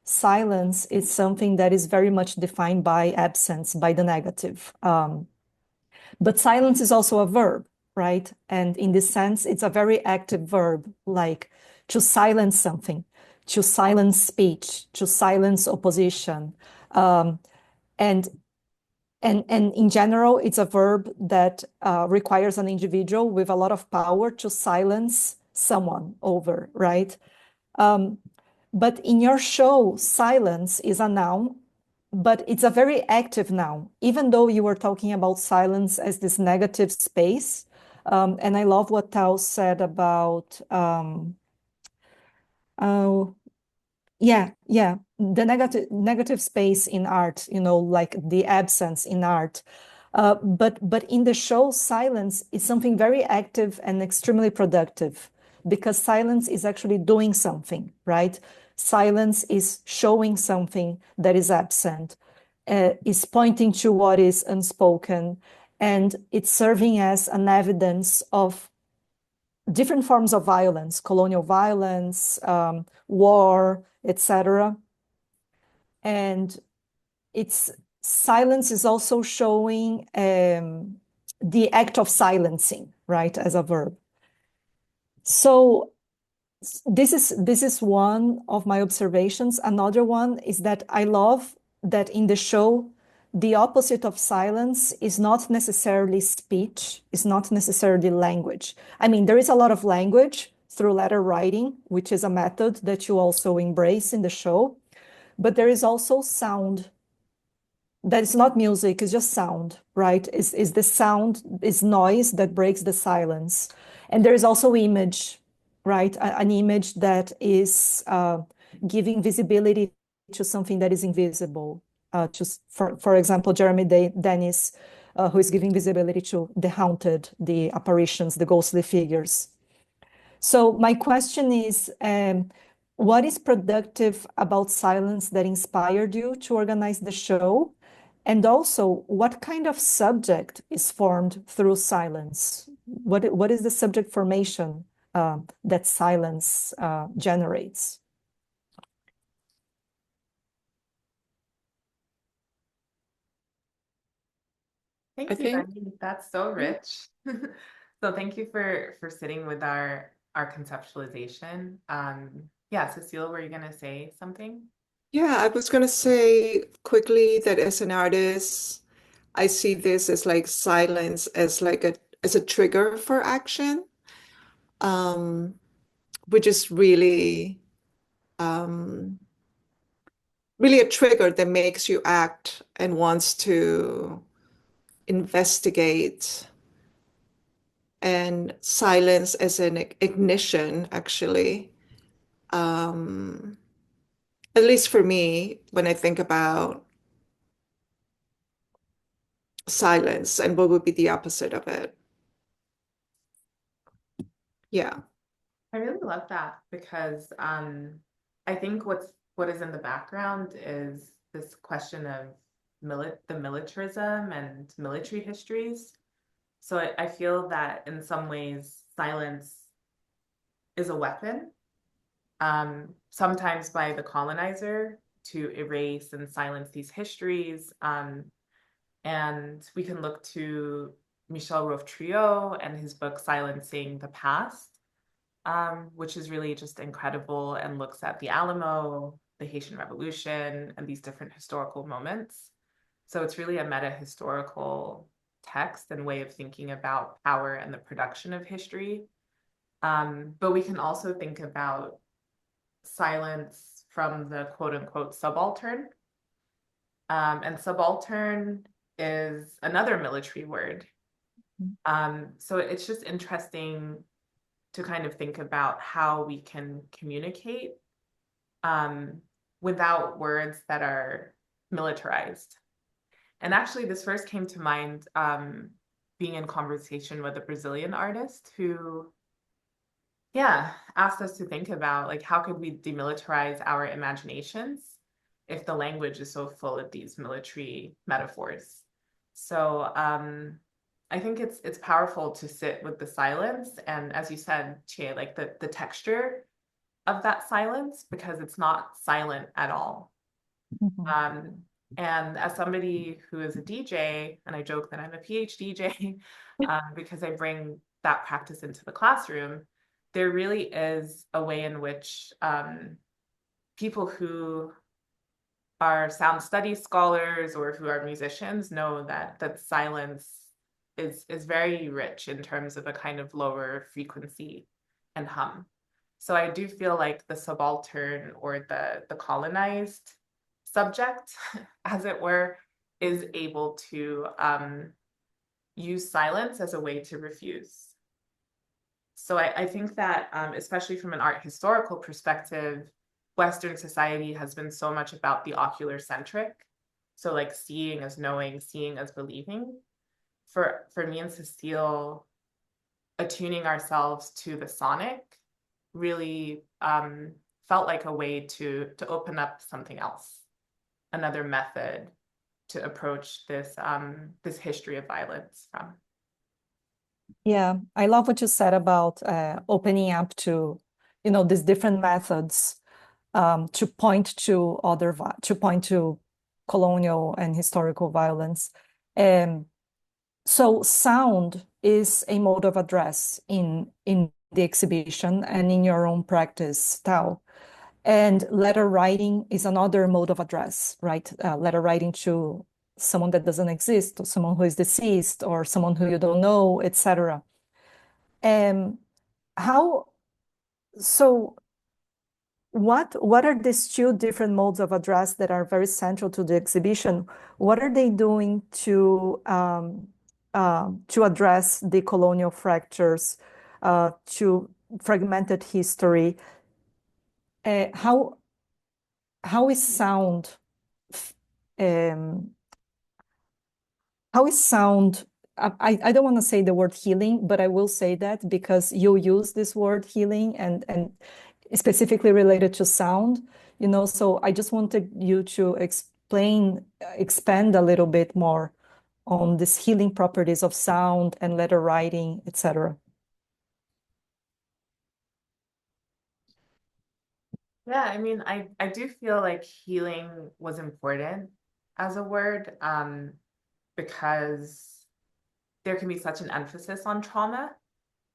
silence is something that is very much defined by absence, by the negative. But silence is also a verb, right? And in this sense, it's a very active verb, like to silence something, to silence speech, to silence opposition. And in general, it's a verb that requires an individual with a lot of power to silence someone over, right? But in your show, silence is a noun, but it's a very active noun, even though you were talking about silence as this negative space. And I love what Tao said about, the negative space in art, like the absence in art. But in the show, silence is something very active and extremely productive, because silence is actually doing something, right? Silence is showing something that is absent, is pointing to what is unspoken, and it's serving as an evidence of different forms of violence, colonial violence, war, etc. And its silence is also showing the act of silencing, right, as a verb. So this is one of my observations. Another one is that I love that in the show, the opposite of silence is not necessarily speech, is not necessarily language. I mean, there is a lot of language through letter writing, which is a method that you also embrace in the show, but there is also sound. That is not music, it's just sound, right? Is the sound, is noise that breaks the silence. And there is also image, right? An image that is giving visibility to something that is invisible. For example, Jeremy Dennis, who is giving visibility to the haunted, the apparitions, the ghostly figures. So my question is, what is productive about silence that inspired you to organize the show? And also, what kind of subject is formed through silence? What is the subject formation that silence generates. Thank I you, think Becky. That's so rich. So thank you for sitting with our conceptualization. Yeah, Cecile, were you gonna say something? Yeah, I was going to say quickly that as an artist, I see this as like silence as like a trigger for action, um, which is um, really a trigger that makes you act and wants to investigate, and silence as an ignition, actually. Um, at least for me, when I think about silence and what would be the opposite of it. Yeah. I really love that because I think what is in the background is this question of the militarism and military histories. So I feel that in some ways silence is a weapon, sometimes by the colonizer to erase and silence these histories. And we can look to Michel Rouftriot and his book Silencing the Past, which is really just incredible and looks at the Alamo, the Haitian Revolution, and these different historical moments. So it's really a meta-historical text and way of thinking about power and the production of history. But we can also think about silence from the quote unquote subaltern. And subaltern is another military word. So it's just interesting to kind of think about how we can communicate without words that are militarized. And actually, this first came to mind being in conversation with a Brazilian artist who, yeah, asked us to think about like how could we demilitarize our imaginations if the language is so full of these military metaphors. So I think it's powerful to sit with the silence and, as you said, Che, like the texture of that silence, because it's not silent at all. Um, and as somebody who is a DJ, and I joke that I'm a PhD DJ because I bring that practice into the classroom, there really is a way in which people who are sound studies scholars or who are musicians know that silence is very rich in terms of a kind of lower frequency and hum. So I do feel like the subaltern or the colonized subject, as it were, is able to use silence as a way to refuse. So I think that, especially from an art historical perspective, Western society has been so much about the ocular centric. So like seeing as knowing, seeing as believing. For me and Cecile, attuning ourselves to the sonic really felt like a way to open up something else, another method to approach this history of violence from. Yeah, I love what you said about opening up to, these different methods to point to colonial and historical violence. So sound is a mode of address in the exhibition and in your own practice, Tao. And letter writing is another mode of address, right? Letter writing to someone that doesn't exist, or someone who is deceased, or someone who you don't know, etc. And how, so what are these two different modes of address that are very central to the exhibition? What are they doing to address the colonial fractures, to fragmented history? How is sound um, how is sound I don't want to say the word healing, but I will say that because you use this word healing and specifically related to sound, so I just wanted you to expand a little bit more on this healing properties of sound and letter writing, etc. Yeah, I mean, I do feel like healing was important as a word, because there can be such an emphasis on trauma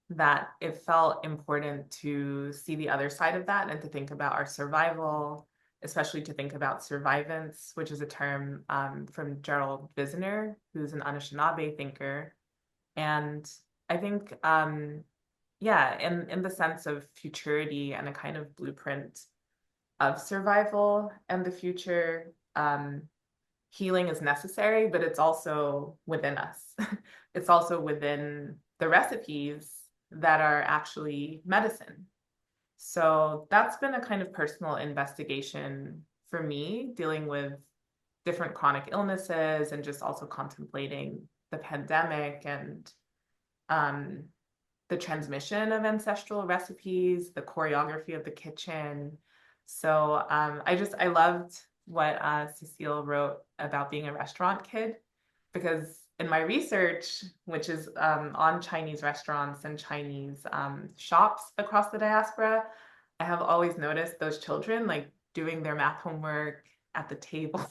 that it felt important to see the other side of that and to think about our survival, especially to think about survivance, which is a term from Gerald Visner, who's an Anishinaabe thinker. And I think, yeah, in the sense of futurity and a kind of blueprint of survival and the future, healing is necessary, but it's also within us. It's also within the recipes that are actually medicine. So that's been a kind of personal investigation for me, dealing with different chronic illnesses and just also contemplating the pandemic and um, the transmission of ancestral recipes, the choreography of the kitchen. So I loved what Cecile wrote about being a restaurant kid, because in my research, which is on Chinese restaurants and Chinese shops across the diaspora, I have always noticed those children like doing their math homework at the table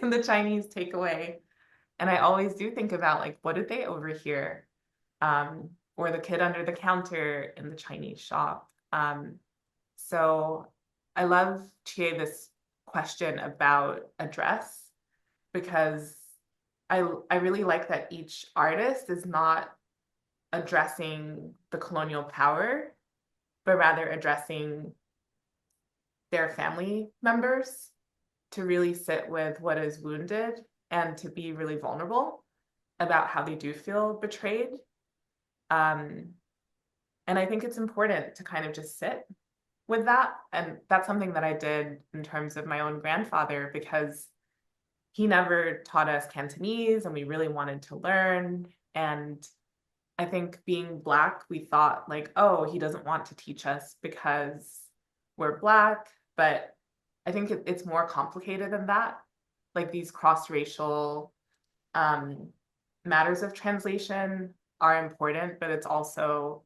in the Chinese takeaway. And I always do think about like, what did they overhear? Or the kid under the counter in the Chinese shop. So I love, Chie, this question about address, because I really like that each artist is not addressing the colonial power, but rather addressing their family members, to really sit with what is wounded and to be really vulnerable about how they do feel betrayed. Um, and I think it's important to kind of just sit with that. And that's something that I did in terms of my own grandfather, because he never taught us Cantonese and we really wanted to learn. And I think being Black, we thought like, oh, he doesn't want to teach us because we're Black. But I think it's more complicated than that. Like these cross-racial um, matters of translation are important, but it's also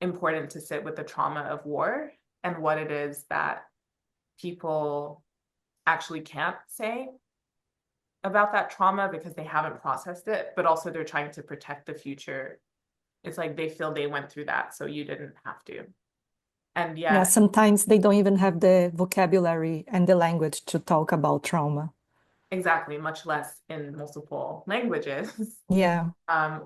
important to sit with the trauma of war and what it is that people actually can't say about that trauma because they haven't processed it, but also they're trying to protect the future. It's like they feel they went through that, so you didn't have to. And Yeah, yeah, sometimes they don't even have the vocabulary and the language to talk about trauma. exactly, much less in multiple languages. Yeah.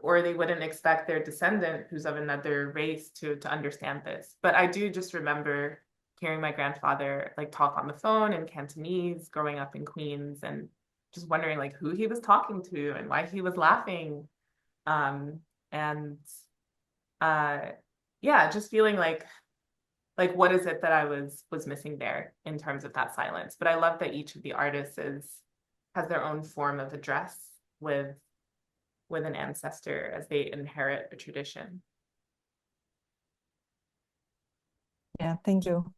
Or they wouldn't expect their descendant who's of another race to understand this. But I do just remember hearing my grandfather like talk on the phone in Cantonese growing up in Queens, and just wondering like who he was talking to and why he was laughing. And uh yeah, just feeling like what is it that I was missing there in terms of that silence. But I love that each of the artists has their own form of address with an ancestor as they inherit a tradition. Yeah, thank you.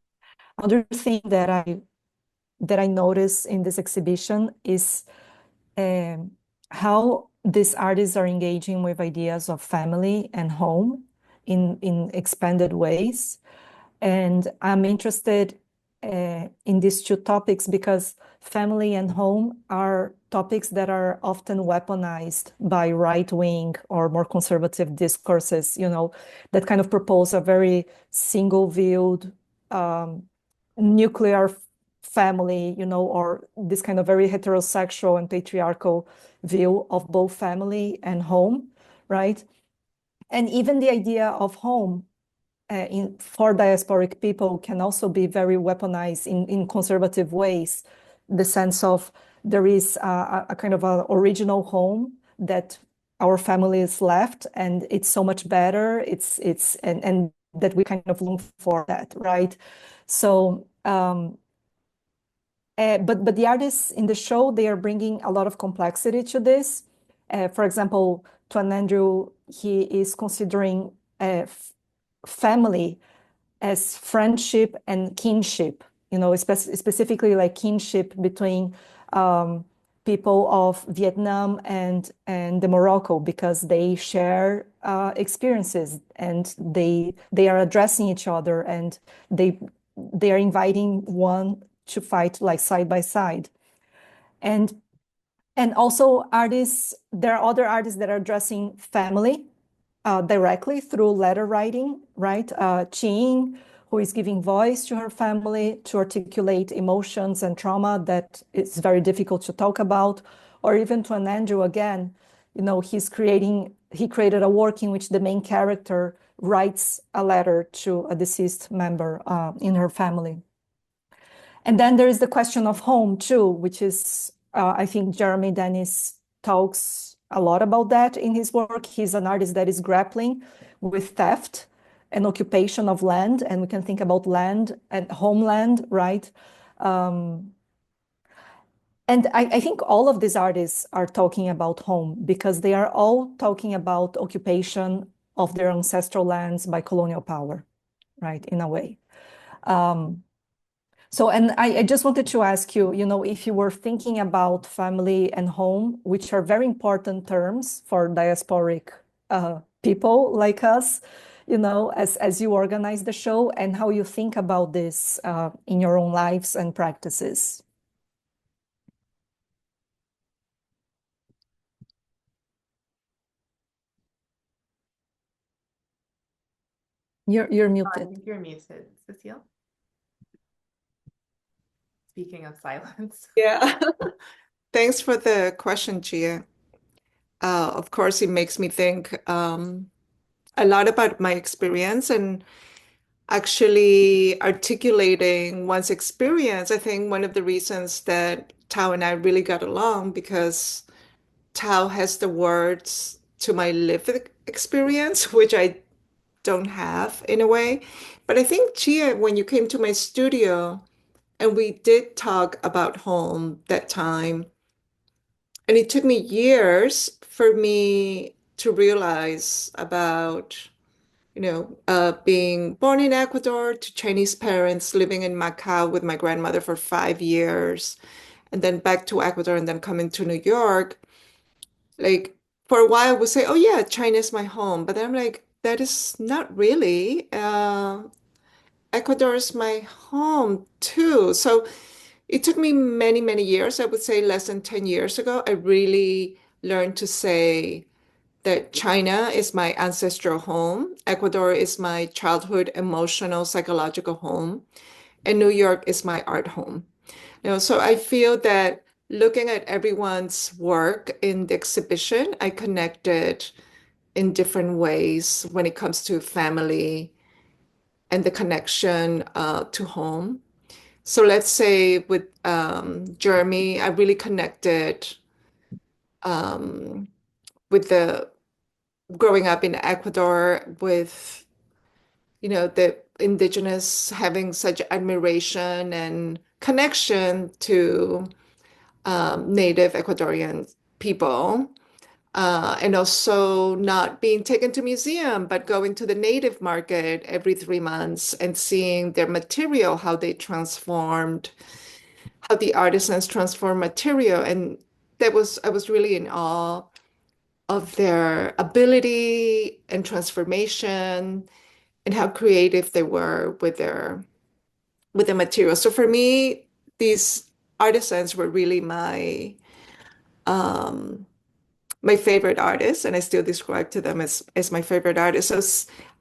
Other thing that I notice in this exhibition is how these artists are engaging with ideas of family and home in expanded ways. And I'm interested in these two topics because family and home are topics that are often weaponized by right-wing or more conservative discourses, that kind of propose a very single-viewed nuclear family, or this kind of very heterosexual and patriarchal view of both family and home, right? And even the idea of home for diasporic people can also be very weaponized in conservative ways. The sense of there is a kind of an original home that our families left, and it's so much better. And that we kind of long for that, right? So, but the artists in the show, they are bringing a lot of complexity to this. For example, Tuan Andrew, he is considering family as friendship and kinship, specifically like kinship between people of Vietnam and the Morocco, because they share experiences and they are addressing each other, and they they are inviting one to fight like side by side. And also artists, there are other artists that are addressing family directly through letter writing, right? Ching, who is giving voice to her family to articulate emotions and trauma that is very difficult to talk about. Or even Tuan Andrew, again, he created a work in which the main character writes a letter to a deceased member in her family. And then there is the question of home too, which is, I think Jeremy Dennis talks a lot about that in his work. He's an artist that is grappling with theft and occupation of land, and we can think about land and homeland, right? And I think all of these artists are talking about home because they are all talking about occupation of their ancestral lands by colonial power, right, in a way. So, and I just wanted to ask you, if you were thinking about family and home, which are very important terms for diasporic people like us, as you organize the show, and how you think about this in your own lives and practices. You're I muted. think you're muted, Cecile. Speaking of silence. Yeah. Thanks for the question, Gia. Of course, it makes me think a lot about my experience and actually articulating one's experience. I think one of the reasons that Tao and I really got along because Tao has the words to my lived experience, which I don't have in a way. But I think, Gia, when you came to my studio and we did talk about home that time, and it took me years for me to realize about, being born in Ecuador to Chinese parents, living in Macau with my grandmother for 5 years, and then back to Ecuador and then coming to New York. Like for a while, we say, "Oh yeah, China's my home," but then I'm like, that is not really. Ecuador is my home too. So it took me many, many years. I would say less than 10 years ago, I really learned to say that China is my ancestral home, Ecuador is my childhood emotional, psychological home, and New York is my art home. So I feel that looking at everyone's work in the exhibition, I connected in different ways when it comes to family and the connection to home. So let's say with Jeremy, I really connected with the growing up in Ecuador with, the indigenous having such admiration and connection to native Ecuadorian people. And also not being taken to museum, but going to the native market every 3 months and seeing their material, how they transformed, how the artisans transform material. And I was really in awe of their ability and transformation and how creative they were with the material. So for me, these artisans were really um, my favorite artists, and I still describe to them as my favorite artists. So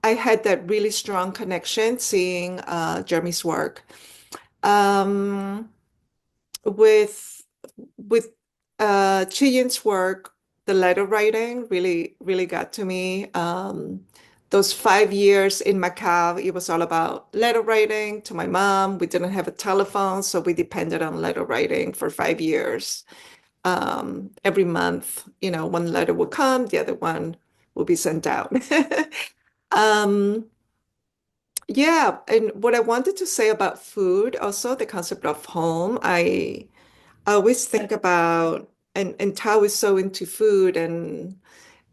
I had that really strong connection seeing Jeremy's work. Um, with with Chi Yin's work, the letter writing really, really got to me. Those 5 years in Macau, it was all about letter writing to my mom. We didn't have a telephone, so we depended on letter writing for 5 years. Every month, one letter would come, the other one will be sent out. Um, yeah, and what I wanted to say about food, also the concept of home, I always think about and Tao is so into food and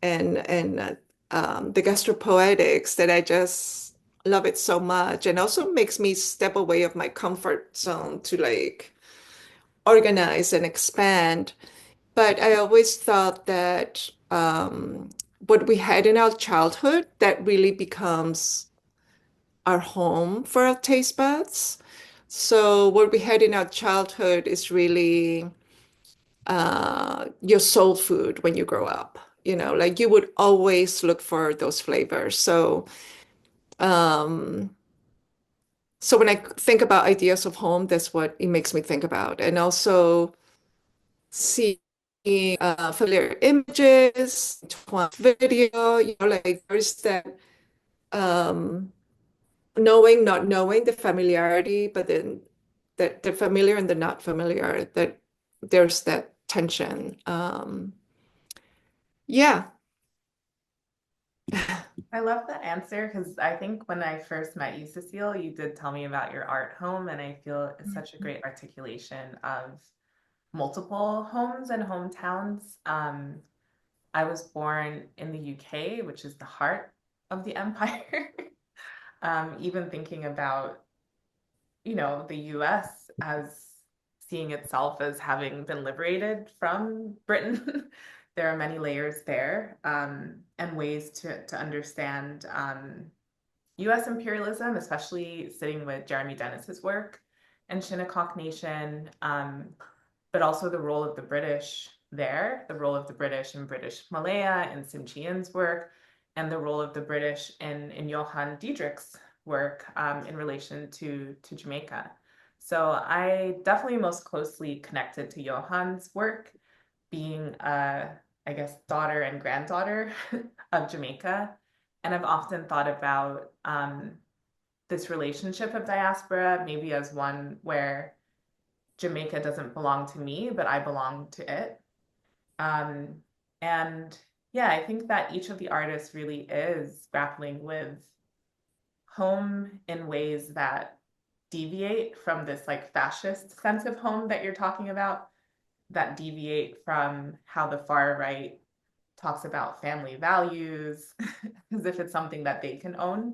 the gastropoetics that I just love it so much, and also makes me step away of my comfort zone to like organize and expand. But I always thought that what we had in our childhood that really becomes our home for our taste buds. So what we had in our childhood is really your soul food when you grow up. Like you would always look for those flavors. Um, so when I think about ideas of home, that's what it makes me think about. And also seeing familiar images, Tuan's video, like there's that um, knowing, not knowing, the familiarity, but then the familiar and the not familiar, that there's that tension. Yeah. I love the answer because I think when I first met you, Cecile, you did tell me about your art home, and I feel it's such a great articulation of multiple homes and hometowns. I was born in the UK, which is the heart of the empire. Even thinking about, the US as seeing itself as having been liberated from Britain. There are many layers there, and ways to understand US imperialism, especially sitting with Jeremy Dennis's work and Shinnecock Nation, but also the role of the British there, the role of the British in British Malaya and Sim Chi Yin's work, and the role of the British in Johann Diedrick's work in relation to Jamaica. So I definitely most closely connected to Johann's work, being I guess, daughter and granddaughter of Jamaica. And I've often thought about this relationship of diaspora, maybe as one where Jamaica doesn't belong to me, but I belong to it. Um, and yeah, I think that each of the artists really is grappling with home in ways that deviate from this like fascist sense of home that you're talking about, that deviate from how the far right talks about family values as if it's something that they can own.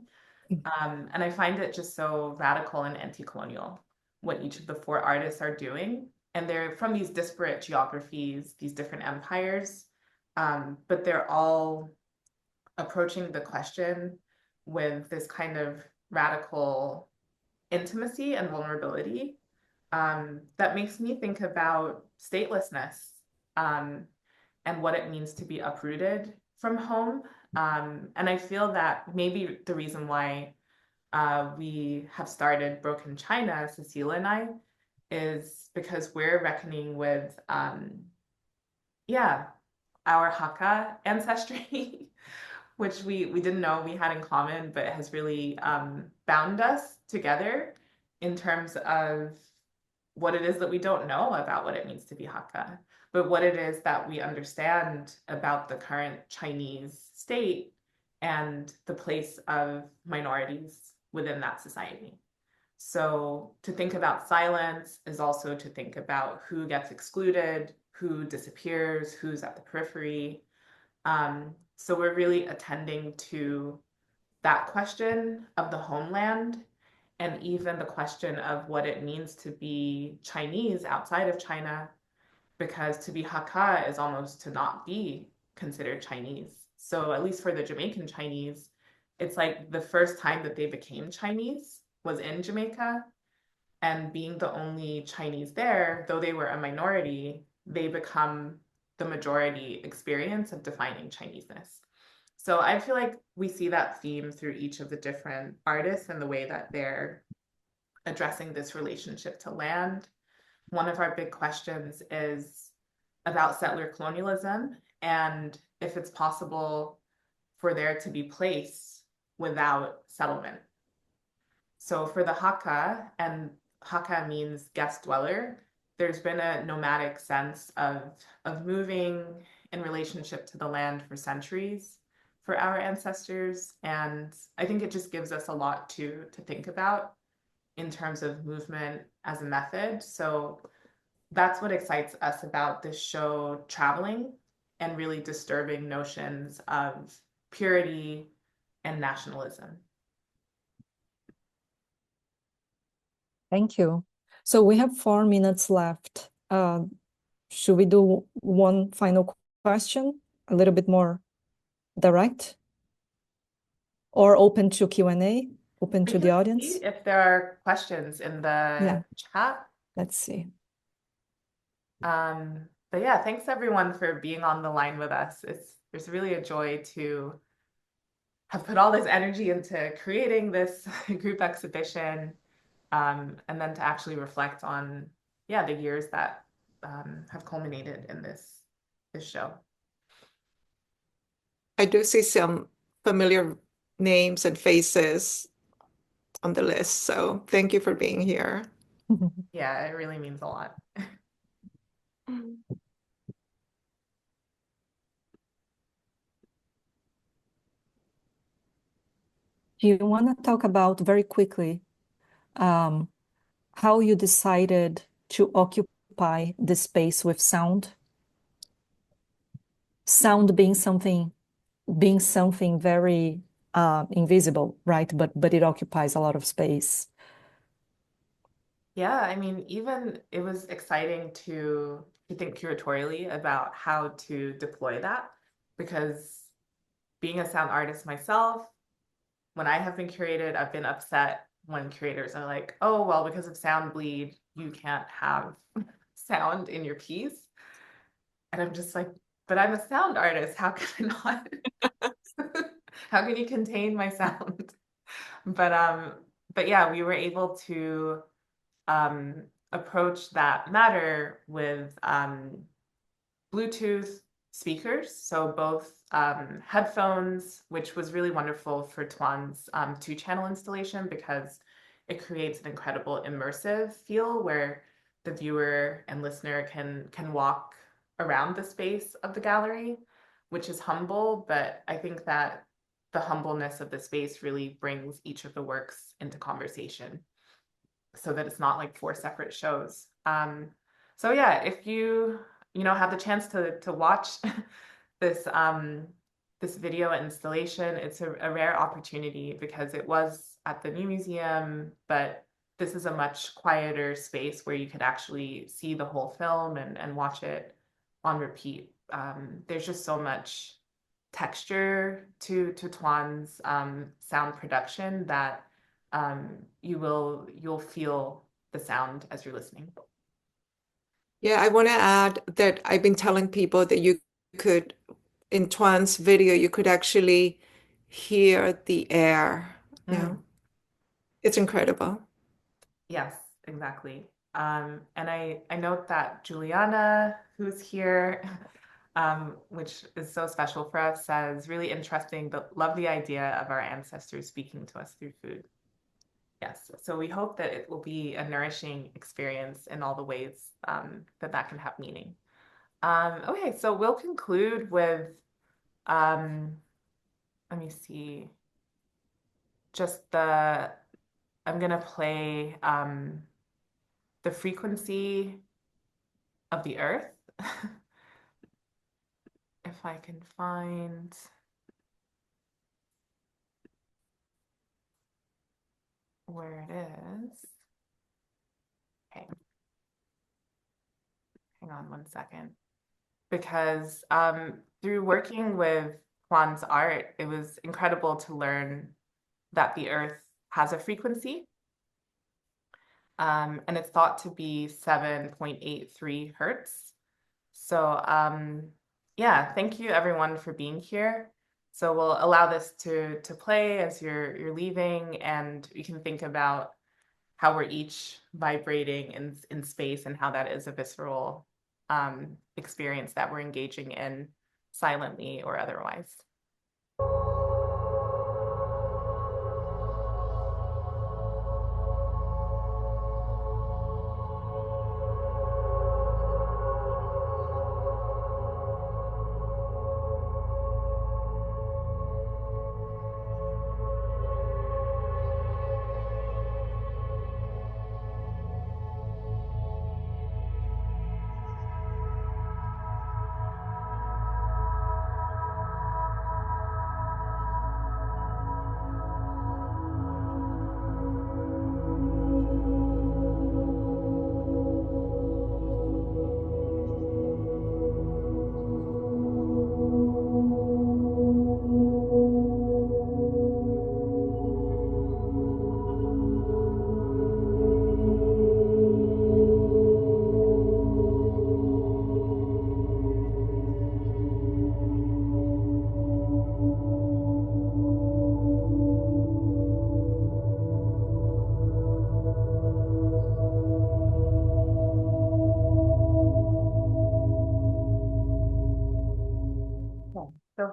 And I find it just so radical and anti-colonial what each of the four artists are doing. And they're from these disparate geographies, these different empires, but they're all approaching the question with this kind of radical intimacy and vulnerability that makes me think about statelessness um, and what it means to be uprooted from home. And I feel that maybe the reason why we have started Broken China, Cecile and I, is because we're reckoning with, yeah, our Hakka ancestry, which we didn't know we had in common, but has really bound us together in terms of what it is that we don't know about what it means to be Hakka, but what it is that we understand about the current Chinese state and the place of minorities within that society. So to think about silence is also to think about who gets excluded, who disappears, who's at the periphery. So we're really attending to that question of the homeland, and even the question of what it means to be Chinese outside of China, because to be Hakka is almost to not be considered Chinese. So at least for the Jamaican Chinese, it's like the first time that they became Chinese was in Jamaica, and being the only Chinese there, though they were a minority, they become the majority experience of defining Chineseness. So I feel like we see that theme through each of the different artists and the way that they're addressing this relationship to land. One of our big questions is about settler colonialism and if it's possible for there to be place without settlement. So for the Hakka, and Hakka means guest dweller, there's been a nomadic sense of moving in relationship to the land for centuries for our ancestors. And I think it just gives us a lot to think about in terms of movement as a method. So that's what excites us about this show, traveling and really disturbing notions of purity and nationalism. Thank you. So we have 4 minutes left. Should we do one final question, a little bit more direct, or open to Q&A? open We to the can audience? see if there are questions in the Yeah. chat. Let's see. But yeah, thanks everyone for being on the line with us. It's really a joy to have put all this energy into creating this group exhibition, and then to actually reflect on, yeah, the years that have culminated in this show. I do see some familiar names and faces on the list, so thank you for being here. Yeah, it really means a lot. Do you want to talk about very quickly how you decided to occupy the space with sound? Sound being something very invisible, right? But it occupies a lot of space. Yeah, I mean, even it was exciting to think curatorially about how to deploy that, because being a sound artist myself, when I have been curated, I've been upset when curators are like, oh, well, because of sound bleed, you can't have sound in your piece. And I'm just like, but I'm a sound artist. How can I not? How can you contain my sound? But yeah, we were able to approach that matter with Bluetooth speakers, so both headphones, which was really wonderful for Tuan's two-channel installation because it creates an incredible immersive feel where the viewer and listener can walk around the space of the gallery, which is humble, but I think that the humbleness of the space really brings each of the works into conversation so that it's not like four separate shows. So yeah, if you have the chance to watch this this video installation, it's a rare opportunity because it was at the New Museum, but this is a much quieter space where you could actually see the whole film and watch it on repeat. There's just so much texture to Tuan's sound production that you'll feel the sound as you're listening. Yeah, I want to add that I've been telling people that you could, in Tuan's video, you could actually hear the air. Yeah, it's incredible. Yes, exactly. And I note that Juliana, who's here, which is so special for us, says really interesting, but love the idea of our ancestors speaking to us through food. Yes, so we hope that it will be a nourishing experience in all the ways that can have meaning. Okay, so we'll conclude with, let me see, just I'm gonna play the frequency of the earth. If I can find where it is. Okay. Hang on one second. Because through working with Juan's art, it was incredible to learn that the earth has a frequency. And it's thought to be 7.83 hertz. So yeah, thank you everyone for being here. So we'll allow this to play as you're leaving, and you can think about how we're each vibrating in space and how that is a visceral experience that we're engaging in silently or otherwise.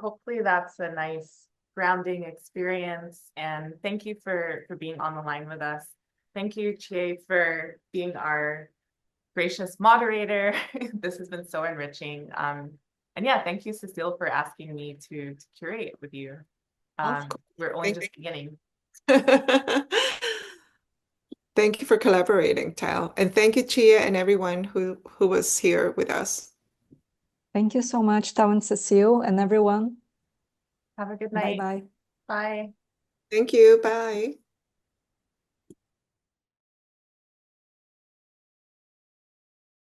hopefully that's a nice grounding experience. And thank you for being on the line with us. Thank you, Chie, for being our gracious moderator. This has been so enriching. And yeah, thank you, Cecile, for asking me to curate with you. Of course. We're only just beginning. Thank you for collaborating, Tal. And thank you, Chia, and everyone who was here with us. Thank you so much, Tao and Cecile, and everyone. Have a good night. Bye-bye. Bye. Thank you. Bye.